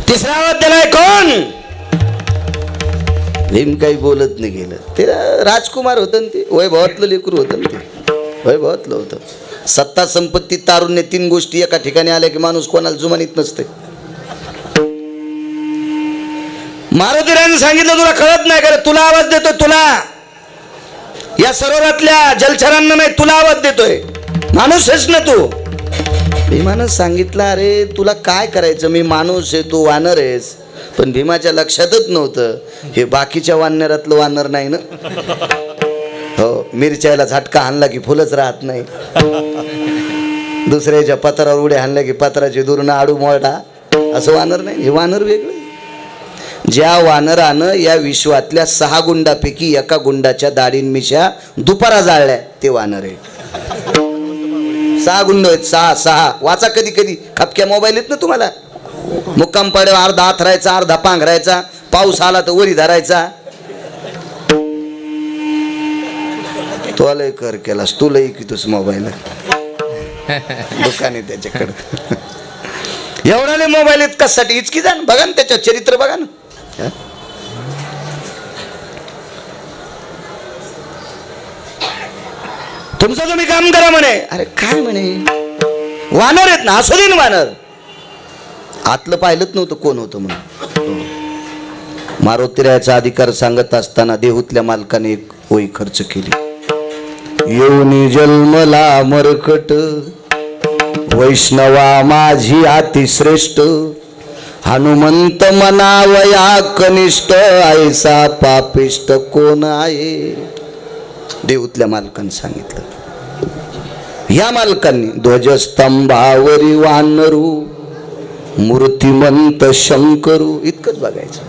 तिसरा अध्याय कोण? भीम काही बोलत नाही गेलं. ते राजकुमार होतं ना, ते वैभवातलं लेकरू होतं ना, ते वैभवातलं होतं. सत्ता संपत्ती तारुण्य 3 गोष्टी एका ठिकाणी आल्या की माणूस कोणाला जुमानीत नसते. मारुतीरायाने सांगितलं तुला कळत नाही का? तुला आवाज देतोय. तुला या सरोवरातल्या जलचरांना नाही तुला आवाज देतोय. माणूस आहेस ना तू. भीमानं सांगितलं अरे तुला काय करायचं? मी माणूस आहे तू वानर आहेस. पण भीमाच्या लक्षातच नव्हतं हे बाकीच्या वानरातलं वानर नाही ना. हो मिरच्याला झटका हाणला की फुलच राहत नाही. दुसऱ्याच्या पत्रावर उड्या हाणल्या की पत्राची दुरून आडू मोळटा असं वानर नाही. हे वानर वेगळं. ज्या वानरानं या विश्वातल्या 6 गुंडापैकी एका गुंडाच्या दाढीन मिशा दुपारा जाळल्या ते वानर आहे. 6 गुंड आहेत. 6 वाचा. कधी कधी खपक्या मोबाईल आहेत ना तुम्हाला. मुक्काम पाड्यावर अर्धा हात राहायचा, अर्धा पांघरायचा. पाऊस आला तर वरी धरायचा. तो लय कर केलास तू लय की तुझ मोबाईल दुकान आहे त्याच्याकडे. एवढाले मोबाईल आहेत कशासाठी? इचकी जा बघा ना त्याच्या चरित्र बघा ना. तुमचं तुम्ही काम करा म्हणे. अरे काय म्हणे, वानर आहेत ना, असू दे ना वानर. आतलं पाहिलंच नव्हतं कोण होतं म्हणून. मारुतीरायाचा अधिकार सांगत असताना देहूतल्या मालकाने एक ओळी खर्च केली. येऊनी जन्मला मरकट, वैष्णवा माझी अतिश्रेष्ठ, हनुमंत मनावया कनिष्ठ, ऐसा पापिष्ट कोण आहे. देऊतल्या मालकांनी सांगितलं. या मालकांनी ध्वजस्तंभावरी वानरू, मूर्तिमंत शंकरू, इतकंच बघायचं.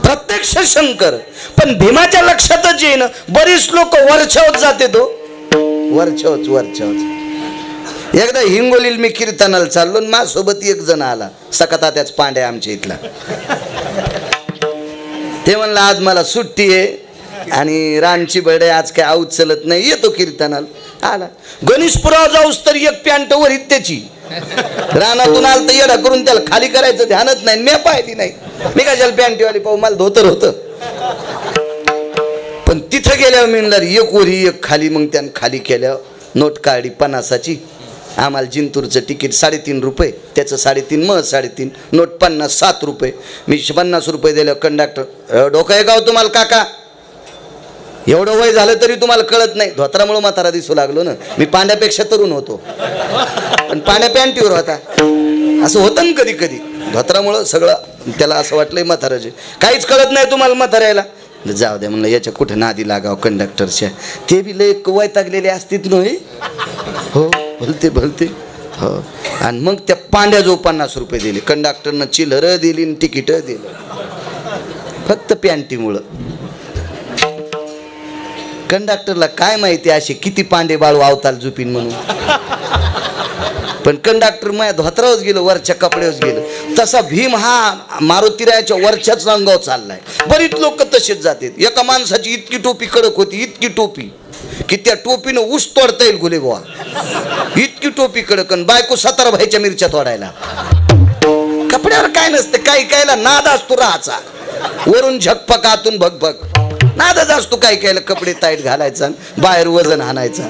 प्रत्यक्ष शंकर. पण भीमाच्या लक्षातच येईन. बरीच लोक वरच्यावर जाते तो वरच्यावर. एकदा हिंगोलीला मी कीर्तनाला चाललो, माझ्यासोबत एक जण आला, सकता त्याच पांड्या आमच्या इथला. ते म्हणलं आज मला सुट्टी आहे आणि रानची बडे आज काय आऊत चलत नाही, येतो कीर्तनाला. आला. गणेशपुरावर जाऊस तर एक पॅन्ट वरीत त्याची, रानातून आलं तर येडा करून त्याला खाली करायचं ध्यानच नाही. मी पाहिली नाही, मी कशाला पॅन्टीवाली पाहू, मला धोतर होतं. पण तिथं गेल्यावर मी म्हणलं एक वरी एक खाली. मग त्यानं खाली केल्यावर नोट काढली 50ची. आम्हाला जिंतूरचं तिकीट 3.5 रुपये, त्याचं 3.5 मग 3.5 नोट 50, 7 रुपये. मी 50 रुपये दिलं. कंडक्टर, डोकं आहे का तुम्हाला काका, एवढं वय झालं तरी तुम्हाला कळत नाही. धोत्रामुळे म्हातारा दिसू लागलो ना. मी पांड्यापेक्षा तरुण होतो, पण पांड्या पॅन्टीवर होता. असं होतं ना कधी कधी. धोत्रामुळं सगळं त्याला असं वाटलंय म्हाताराचे, काहीच कळत नाही तुम्हाला म्हाताऱ्याला. जाऊ द्या म्हणलं, याच्या कुठे नादी लागाव कंडक्टरच्या, ते बी लय वैतागलेले असतील नव्हे. हो भलते हो. आणि मग त्या पांड्याजवळ 50 रुपये दिले. कंडक्टरनं चिल्लर दिली आणि तिकीट दिलं, फक्त पॅन्टीमुळं. कंडक्टरला काय माहिती असे किती पांडे बाळू अवताल झुपीन म्हणून. पण कंडक्टर माझ्या धोत्रावच गेलो, वरच्या कपड्यावच गेलो. तसा भीम हा मारुतीरायाच्या वरच्याच रंगावर चाललाय. बरीच लोक तसेच जातात. एका माणसाची इतकी टोपी कडक होती, इतकी टोपी की त्या टोपीनं ऊस तोडता येईल गुले बुवा, इतकी टोपी कडक. बायको 17 भाईच्या मिरच्या तोडायला. कपड्यावर काय नसतं, काही कायला नाद असतो राहाचा, वरून झकपक आतून भगभग नादच असतो. काही कायला कपडे टाईट घालायचा, बाहेर वजन आणायचा,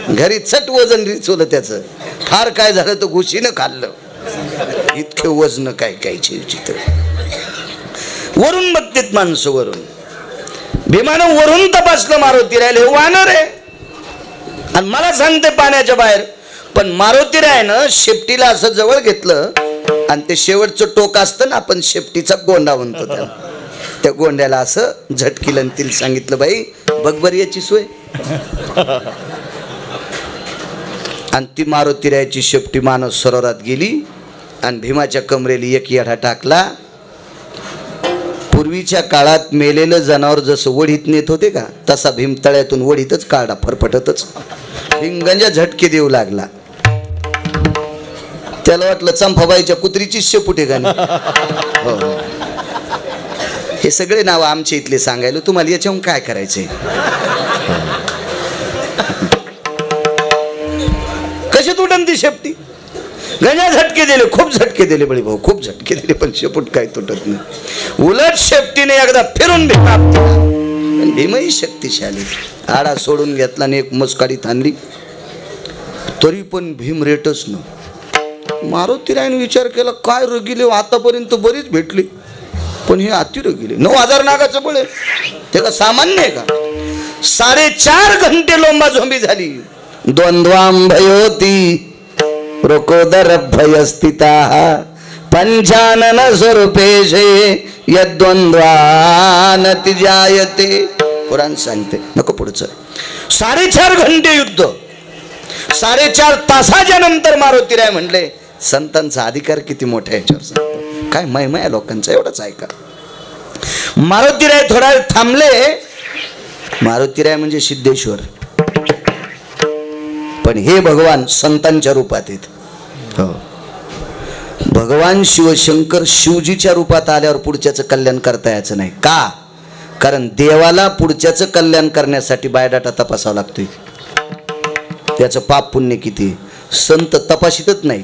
घरी चट वजन रिचवलं त्याचं. फार काय झालं तर घुशीनं खाल्लं, इतके वजन काय कायचे चित्र. वरून बघतेत माणसं, वरून. भीमानं वरून तपासलं मारुतीरायाला, हे वानर आहे आणि मला सांगते पाण्याच्या बाहेर. पण मारुतीरायानं शेपटीला असं जवळ घेतलं आणि ते शेवटचं टोक असतं ना, आपण शेपटीचा गोंडा म्हणतो त्याला, त्या गोंड्याला असं झटकीलं. तिला सांगितलं, बाई बघ बरी याची सोय. आणि ती मारुतीरायाची शेपटी मानस सरोवरात गेली आणि भीमाच्या कमरेली एक येढा टाकला. पूर्वीच्या काळात मेलेलं जनावर जसं वडीत नेत होते का, तसा भीम तळ्यातून वडीतच काढा, फरफटतच. भीम गंजा झटके देऊ लागला. त्याला वाटलं चंपाबाईच्या कुत्रीची शेपुटे गाणी. हो, हे सगळे नाव आमच्या इथले सांगायला, तुम्हाला याच्याहून काय करायचंय. कशी तुटन ती शेपटी. गण्या झटके दिले, खूप झटके दिले बळी भाऊ, खूप झटके दिले, पण शेपूट काय तुटत नाही. उलट शेपटीने एकदा फिरून भीमा आपला. भीमही शक्तिशाली. आडा सोडून घेतला आणि एक मुसकाडी थांबली. तरी पण भीम रेटच न. मारुतीरायाने विचार केला, काय रगिले आतापर्यंत बरीच भेटली, पण हे अति रगिले. 9000 नागाचं बळ आहे, ते का सामान्य आहे का. 4.5 घंटे लोंबा झोंबी झाली. द्वंद्वांभयोती रोकोदर भयस्थिता पंचानन स्वरूपेशे यद्वंद्वानति जायते. पुराण सांगते. नको पुढचं. 4.5 घंटे युद्ध. 4.5 तासाच्या नंतर मारुतीराय म्हणले, संतांचा अधिकार किती मोठा याच्यावर सांगतो. काय महिमा लोकांचा, एवढंच ऐका. मारुतीराय थोडा वेळ थांबले. मारुतीराय म्हणजे सिद्धेश्वर, पण हे भगवान संतांच्या रूपात आहेत. हो, भगवान शिवशंकर शिवजीच्या रूपात आल्यावर पुढच्याचं कल्याण करता यायचं नाही. का? कारण देवाला पुढच्याचं कल्याण करण्यासाठी बायोडाटा तपासावा लागतोय. त्याचं पाप पुण्य किती. संत तपासितच नाही,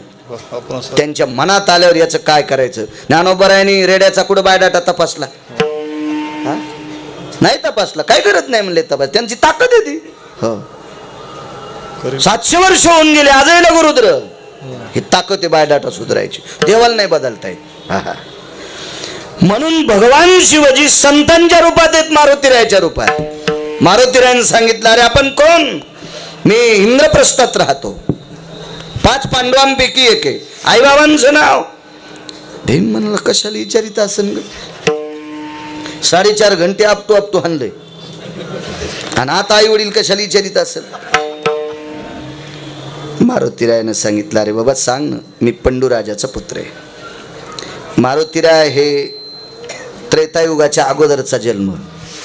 त्यांच्या मनात आल्यावर याचं काय करायचं. ज्ञानोबरायांनी रेड्याचा कुठं बायोडाटा तपासला नाही, तपासला. काय करत नाही म्हणले तपास, त्यांची ताकद आहे ती. हो, 700 वर्ष होऊन गेले, आजही लघुरुद्र. ही ताकद आहे बायोडाटा सुधारायची, देवाला नाही बदलता येत. म्हणून भगवान शिवजी संतांच्या रूपात आहेत, मारुतीरायाच्या रूपात. मारुतीरायाने सांगितलं, अरे आपण कोण? मी इंद्रप्रस्थात राहतो, 5 पांडवांपैकी एक आहे. आईबाबांचं नाव. भीम म्हणलं, कशाला विचारित असन? 4.5 घंटे आपटू हाणलंय, आणि आता आई वडील कशाला विचारित असेल? मारुतीरायानं सांगितलं, अरे बाबा सांग ना, मी पंडूराजाचा पुत्र आहे. मारुतीराय हे त्रेतायुगाच्या अगोदरचा जन्म,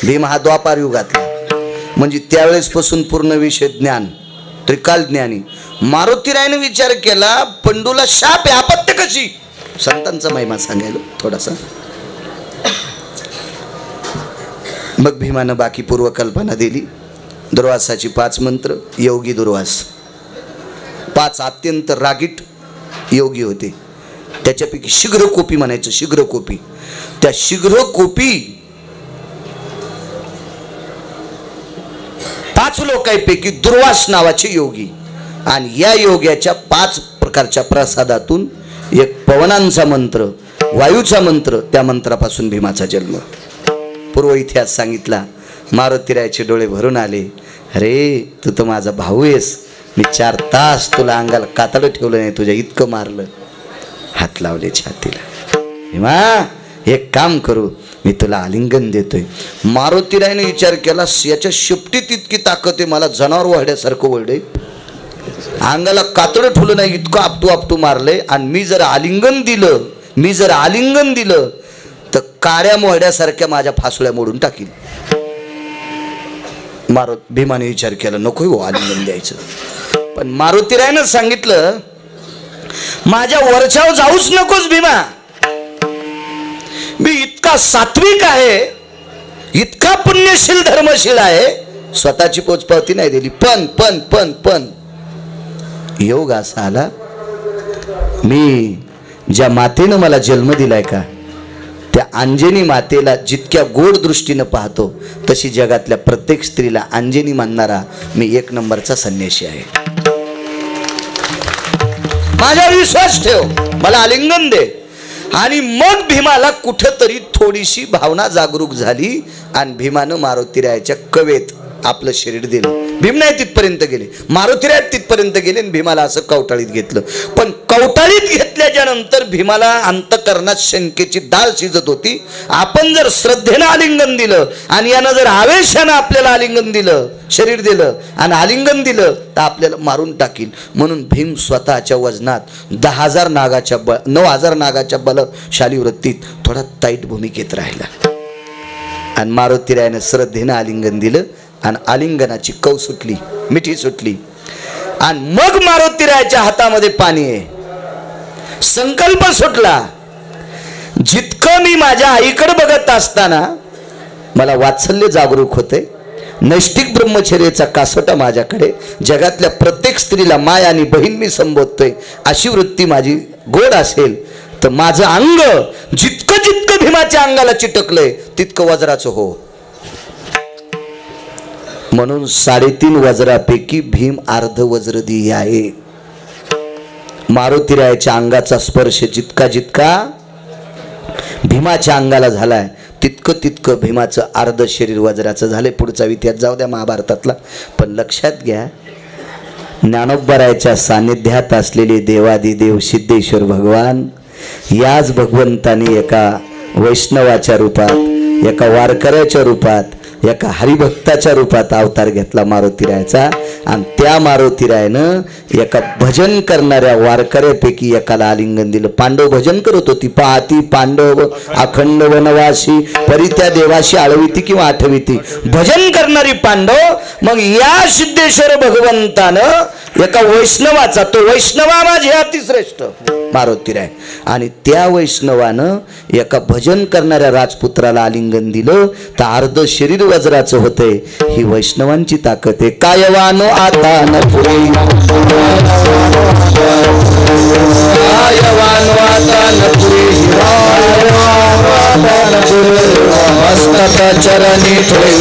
भीम हा द्वापार युगातला, म्हणजे त्यावेळेस पासून पूर्ण विषय ज्ञान, त्रिकाल ज्ञानी. मारुतीरायाने विचार केला, पंडूला शाप आहे, आपत्य कशी? संतांचा महिमा सांगायला थोडासा. मग भीमानं बाकी पूर्वकल्पना दिली. दुर्वासाची 5 मंत्र, योगी दुर्वास 5 अत्यंत रागीट योगी होते. त्याच्यापैकी शीघ्रकोपी म्हणायचं, शीघ्रकोपी. त्या शीघ्रकोपी 5 लोकांपैकी दुर्वास नावाचे योगी. आणि या योग्याच्या 5 प्रकारच्या प्रसादातून एक पवनांचा मंत्र, वायूचा मंत्र, त्या मंत्रापासून भीमाचा जन्म. पूर्व इतिहास सांगितला. मारुतीरायाचे डोळे भरून आले. अरे तू तर माझा भाऊ आहेस, मी 4 तास तुला अंगाला कातडं ठेवलं नाही, तुझ्या इतकं मारलं. हात लावले छातीला. भीमा एक काम करू, मी तुला आलिंगन देतोय. मारुतीरायाने विचार केला, याच्या शेपटीत इतकी ताकद आहे, मला जनावर वाढ्यासारखं वळडे, अंगाला कातडं ठेवलं नाही, इतकं आपटू मारलंय. आणि मी जर आलिंगन दिलं तर काऱ्या मोहड्यासारख्या माझ्या फासुळ्या मोडून टाकील. भीमाने विचार केला, नको हो आलिंगन द्यायचं. पण मारुतीरायानं सांगितलं, माझ्या वरच्यावर जाऊच नकोस भीमा, मी इतका सात्विक आहे, इतका पुण्यशील धर्मशील आहे, स्वतःची पोचपावती नाही दिली. पण योग असा आला, मी ज्या मातेनं मला जन्म दिलाय का, त्या अंजनी मातेला जितक्या गोड दृष्टीनं पाहतो, तशी जगातल्या प्रत्येक स्त्रीला अंजनी मानणारा मी 1 नंबरचा संन्यासी आहे. माझ्यावर विश्वास ठेव, मला आलिंगन दे. आणि मग भीमाला कुठंतरी थोडीशी भावना जागरूक झाली, आणि भीमानं मारुतीरायाच्या कवेत आपलं शरीर दिलं. भीम नाही तिथपर्यंत गेले, मारुतीराय तिथपर्यंत गेले, आणि भीमाला असं कवटाळीत घेतलं. पण कवटाळीत घेतल्याच्या नंतर भीमाला अंतकरणात शंकेची डाळ शिजत होती. आपण जर श्रद्धेनं आलिंगन दिलं, आणि यानं जर आवेशानं आपल्याला आलिंगन दिलं, शरीर दिलं आणि आलिंगन दिलं, तर आपल्याला मारून टाकील. म्हणून भीम स्वतःच्या वजनात 9,000 नागाच्या बलशाली वृत्तीत थोडा ताईट भूमिकेत राहिला. आणि मारुतीरायानं श्रद्धेनं आलिंगन दिलं, आणि आलिंगनाची कव सुटली, मिठी सुटली. आणि मग मारुतीरायाच्या हातामध्ये पाणी आहे. संकल्प सुटला, जितकं मी माझ्या आईकडे बघत असताना मला वात्सल्य जागरूक होते, नैष्टिक ब्रह्मचर्याचा कासोटा माझ्याकडे, जगातल्या प्रत्येक स्त्रीला माय आणि बहीण मी संबोधतोय, अशी वृत्ती माझी गोड असेल, तर माझं अंग जितकं भीमाच्या अंगाला चिटकलंय, तितकं वज्राचं हो. म्हणून 3.5 वज्रापैकी भीम अर्ध वज्रदेही आहे. मारुतीरायाच्या अंगाचा स्पर्श जितका भीमाच्या अंगाला झालाय, तितकं भीमाचं अर्ध शरीर वज्राचं झालंय. पुढचा इतिहास जाऊ द्या महाभारतातला. पण लक्षात घ्या, ज्ञानोबरायाच्या सानिध्यात असलेले देवादिदेव सिद्धेश्वर भगवान, याच भगवंतानी एका वैष्णवाच्या रूपात, एका वारकऱ्याच्या रूपात, एका हरिभक्ताच्या रूपात अवतार घेतला मारुतीरायाचा. आणि त्या मारुतीरायानं एका भजन करणाऱ्या वारकऱ्यापैकी एकाला आलिंगन दिलं. पांडव भजन करत होती, पाहती पांडव अखंड वनवासी, परी त्या देवाशी आळविती किंवा आठविती, भजन करणारी पांडव. मग या सिद्धेश्वर भगवंतानं एका वैष्णवाचा, तो वैष्णवा माझे अतिश्रेष्ठ मारुतीराय, आणि त्या वैष्णवानं एका भजन करणाऱ्या राजपुत्राला आलिंगन दिलं, तर अर्ध शरीर वज्राचं होते. ही वैष्णवांची ताकद आहे. कायवानो आता न पुरे, कायवानो आता न पुरे, मस्तक चरणी ठेवी,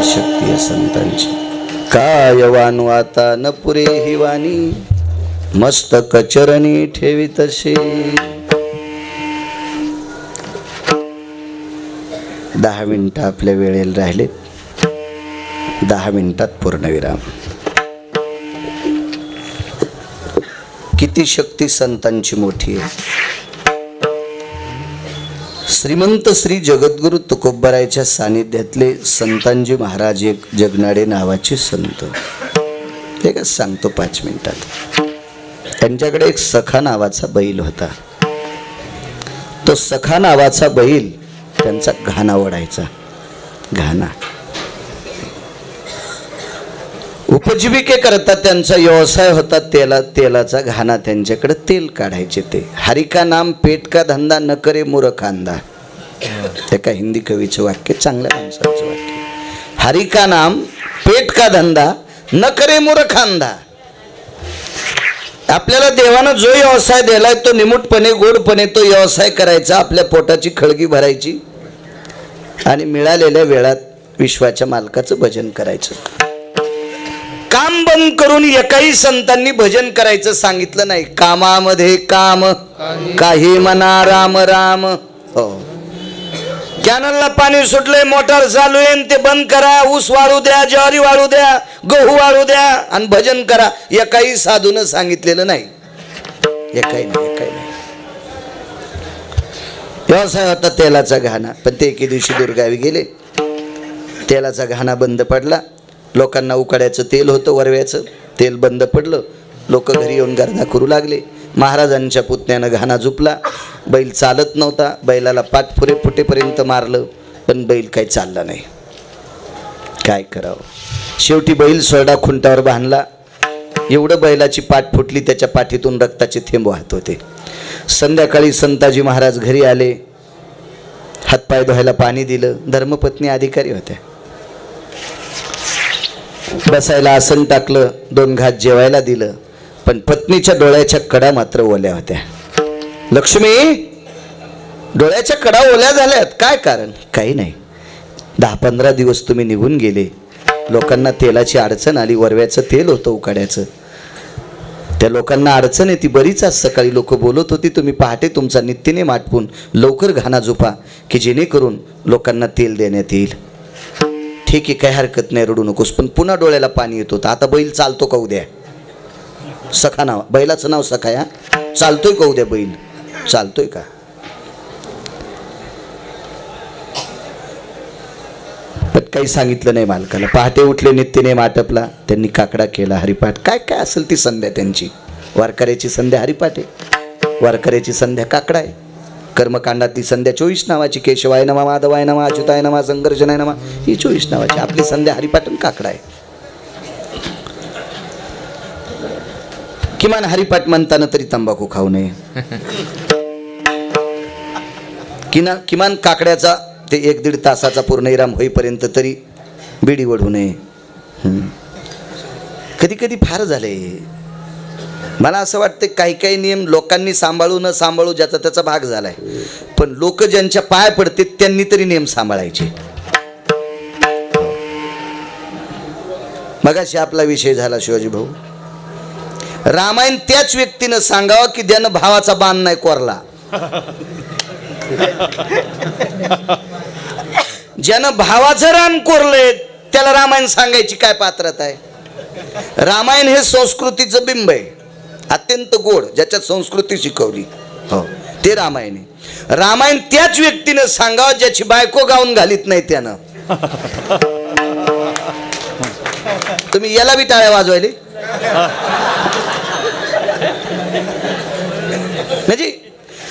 शक्ती आहे संतांची. काय वानू आता न पुरे ही वाणी, मस्तक चरणी ठेवी तसे. 10 मिनिटं आपल्या वेळेला राहिले. 10 मिनिटात पूर्णविराम. किती शक्ती संतांची मोठी आहे. श्रीमंत श्री जगद्गुरु तुकोबरायच्या सानिध्यातले संतांजी महाराज एक जगनाडे नावाचे संत. ते काय सांगतो 5 मिनिटात. त्यांच्याकडे एक सखा नावाचा बैल होता. तो सखा नावाचा बैल त्यांचा घाणा ओढायचा. घाणा उपजीविके करता त्यांचा व्यवसाय होता. तेलाचा घाणा. त्यांच्याकडे तेल काढायचे ते. हरि का नाम पेट का धंदा न करे मूर्खांदा. ते का हिंदी कवीचं वाक्य, चांगल्या माणसाचं वाक्य. हरि का नाम पेट का धंदा न करे मूर्खांदा. आपल्याला देवानं जो व्यवसाय दिलाय तो निमूटपणे गोडपणे तो व्यवसाय करायचा. आपल्या पोटाची खळगी भरायची आणि मिळालेल्या वेळात विश्वाच्या मालकाचं भजन करायचं. काम बंद करून एकाही संतांनी भजन करायचं सांगितलं नाही. कामामध्ये काम, काही म्हणा राम राम. हो, कॅनलला पाणी सुटलंय, मोटार चालू आहे, ते बंद करा. ऊस वाळू द्या, ज्वारी वाळू द्या, गहू वाळू द्या आणि भजन करा. एकाही साधून सांगितलेलं नाही. एकाही नाही. व्यवसाय होता तेलाचा घाणा. पण ते एके दिवशी दुर्गावी गेले. तेलाचा घाणा बंद पडला. लोकांना उकाड्याचं तेल होतं, वरव्याचं तेल बंद पडलं. लोक घरी येऊन गर्दा करू लागले. महाराजांच्या पुतण्यानं घाणा झुपला. बैल चालत नव्हता. बैलाला पाठपुरे फुटेपर्यंत मारलं पण बैल काही चालला नाही. काय करावं. शेवटी बैल सोरडा खुंटावर बांधला. एवढं बैलाची पाठ फुटली, त्याच्या पाठीतून रक्ताचे थेंब वाहत होते. संध्याकाळी संताजी महाराज घरी आले. हातपाय धुवायला पाणी दिलं. धर्मपत्नी अधिकारी होत्या. बसायला आसन टाकलं. 2 घास जेवायला दिलं. पण पत्नीच्या डोळ्याच्या कडा मात्र ओल्या होत्या. लक्ष्मी, डोळ्याच्या कडा ओल्या झाल्यात. काय कारण? काही नाही. 10-15 दिवस तुम्ही निघून गेले. लोकांना तेलाची अडचण आली. वरव्याचं तेल होतं उकाड्याचं. त्या लोकांना अडचण आहे ती बरीच. आज सकाळी लोक बोलत होती तुम्ही पहाटे तुमचा नित्यनेम आटपून लवकर घाणा झोपा की जेणेकरून लोकांना तेल देण्यात येईल. ठीक आहे, काही हरकत नाही, रडू नकोस. पण पुन्हा डोळ्याला पाणी येत होतं. आता बैल चालतो का उद्या? सखा नाव, बैलाचं नाव सखा. या चालतोय का उद्या बैल? चालतोय का? पण काही सांगितलं नाही मालकाला. पहाटे उठले, नित्यनेम आटपला. त्यांनी काकडा केला, हरिपाठ. काय काय असेल ती संध्या त्यांची. वारकऱ्याची संध्या हरिपाठ आहे, वारकऱ्याची संध्या काकडा आहे. कर्मकांडातली संध्या 24 नावाची. केशवाय नमा, माधवाय नमा, अच्युताय नमा, संघर्षणाय नमा, ही 24 नावाची. आपली संध्या हरिपाठ काकडा आहे. किमान हरिपाठ म्हणताना तरी तंबाखू खाऊ नये. किमान काकड्याचा ते 1-1.5 तासाचा पूर्णविराम होईपर्यंत तरी बिडी ओढू नये. कधी कधी फार झाले. मला असं वाटतं काही काही नियम लोकांनी सांभाळू न सांभाळू ज्याचा त्याचा भाग झालाय. पण लोक ज्यांच्या पाय पडते त्यांनी तरी नियम सांभाळायचे. मगाशी आपला विषय झाला शिवाजी भाऊ. रामायण त्याच व्यक्तीनं सांगावं की ज्यानं भावाचा बाण नाही कोरला. ज्यानं भावाचं रान कोरले त्याला रामायण सांगायची काय पात्रता आहे? रामायण हे संस्कृतीचं बिंब आहे, अत्यंत गोड, ज्याच्यात संस्कृती शिकवली. हो, ते रामायण आहे. रामायण त्याच व्यक्तीनं सांगावं ज्याची बायको गाऊन घालीत नाही त्यानं. तुम्ही याला बी टाळ्या वाजवायले. म्हणजे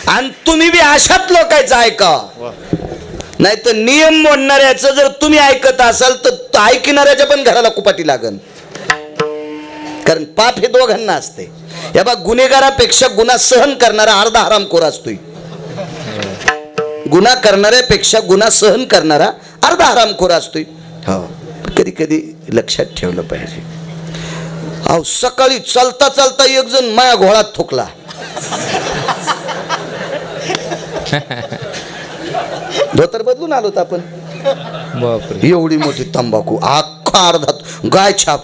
आणि तुम्ही बी अशात लोकांचं ऐका, नाही तर नियम मोडणाऱ्याचं जर तुम्ही ऐकत असाल तर ऐकणाऱ्याच्या पण घराला कुपाटी लागन. कारण पाप हे दोघांना असते. या बा गुन्हेगारापेक्षा गुन्हा सहन करणारा अर्धा हरामखोर असतोय. गुन्हा करणाऱ्यापेक्षा गुन्हा सहन करणारा अर्धा हरामखोर असतोय. हो, कधी कधी लक्षात ठेवलं पाहिजे. अहो सकाळी चालता चालता एक जण माया घोळात थुकला. धोतर बदलून आलोत आपण. बापरे. एवढी मोठी तंबाखू अख्खा अर्धा गाय छाप.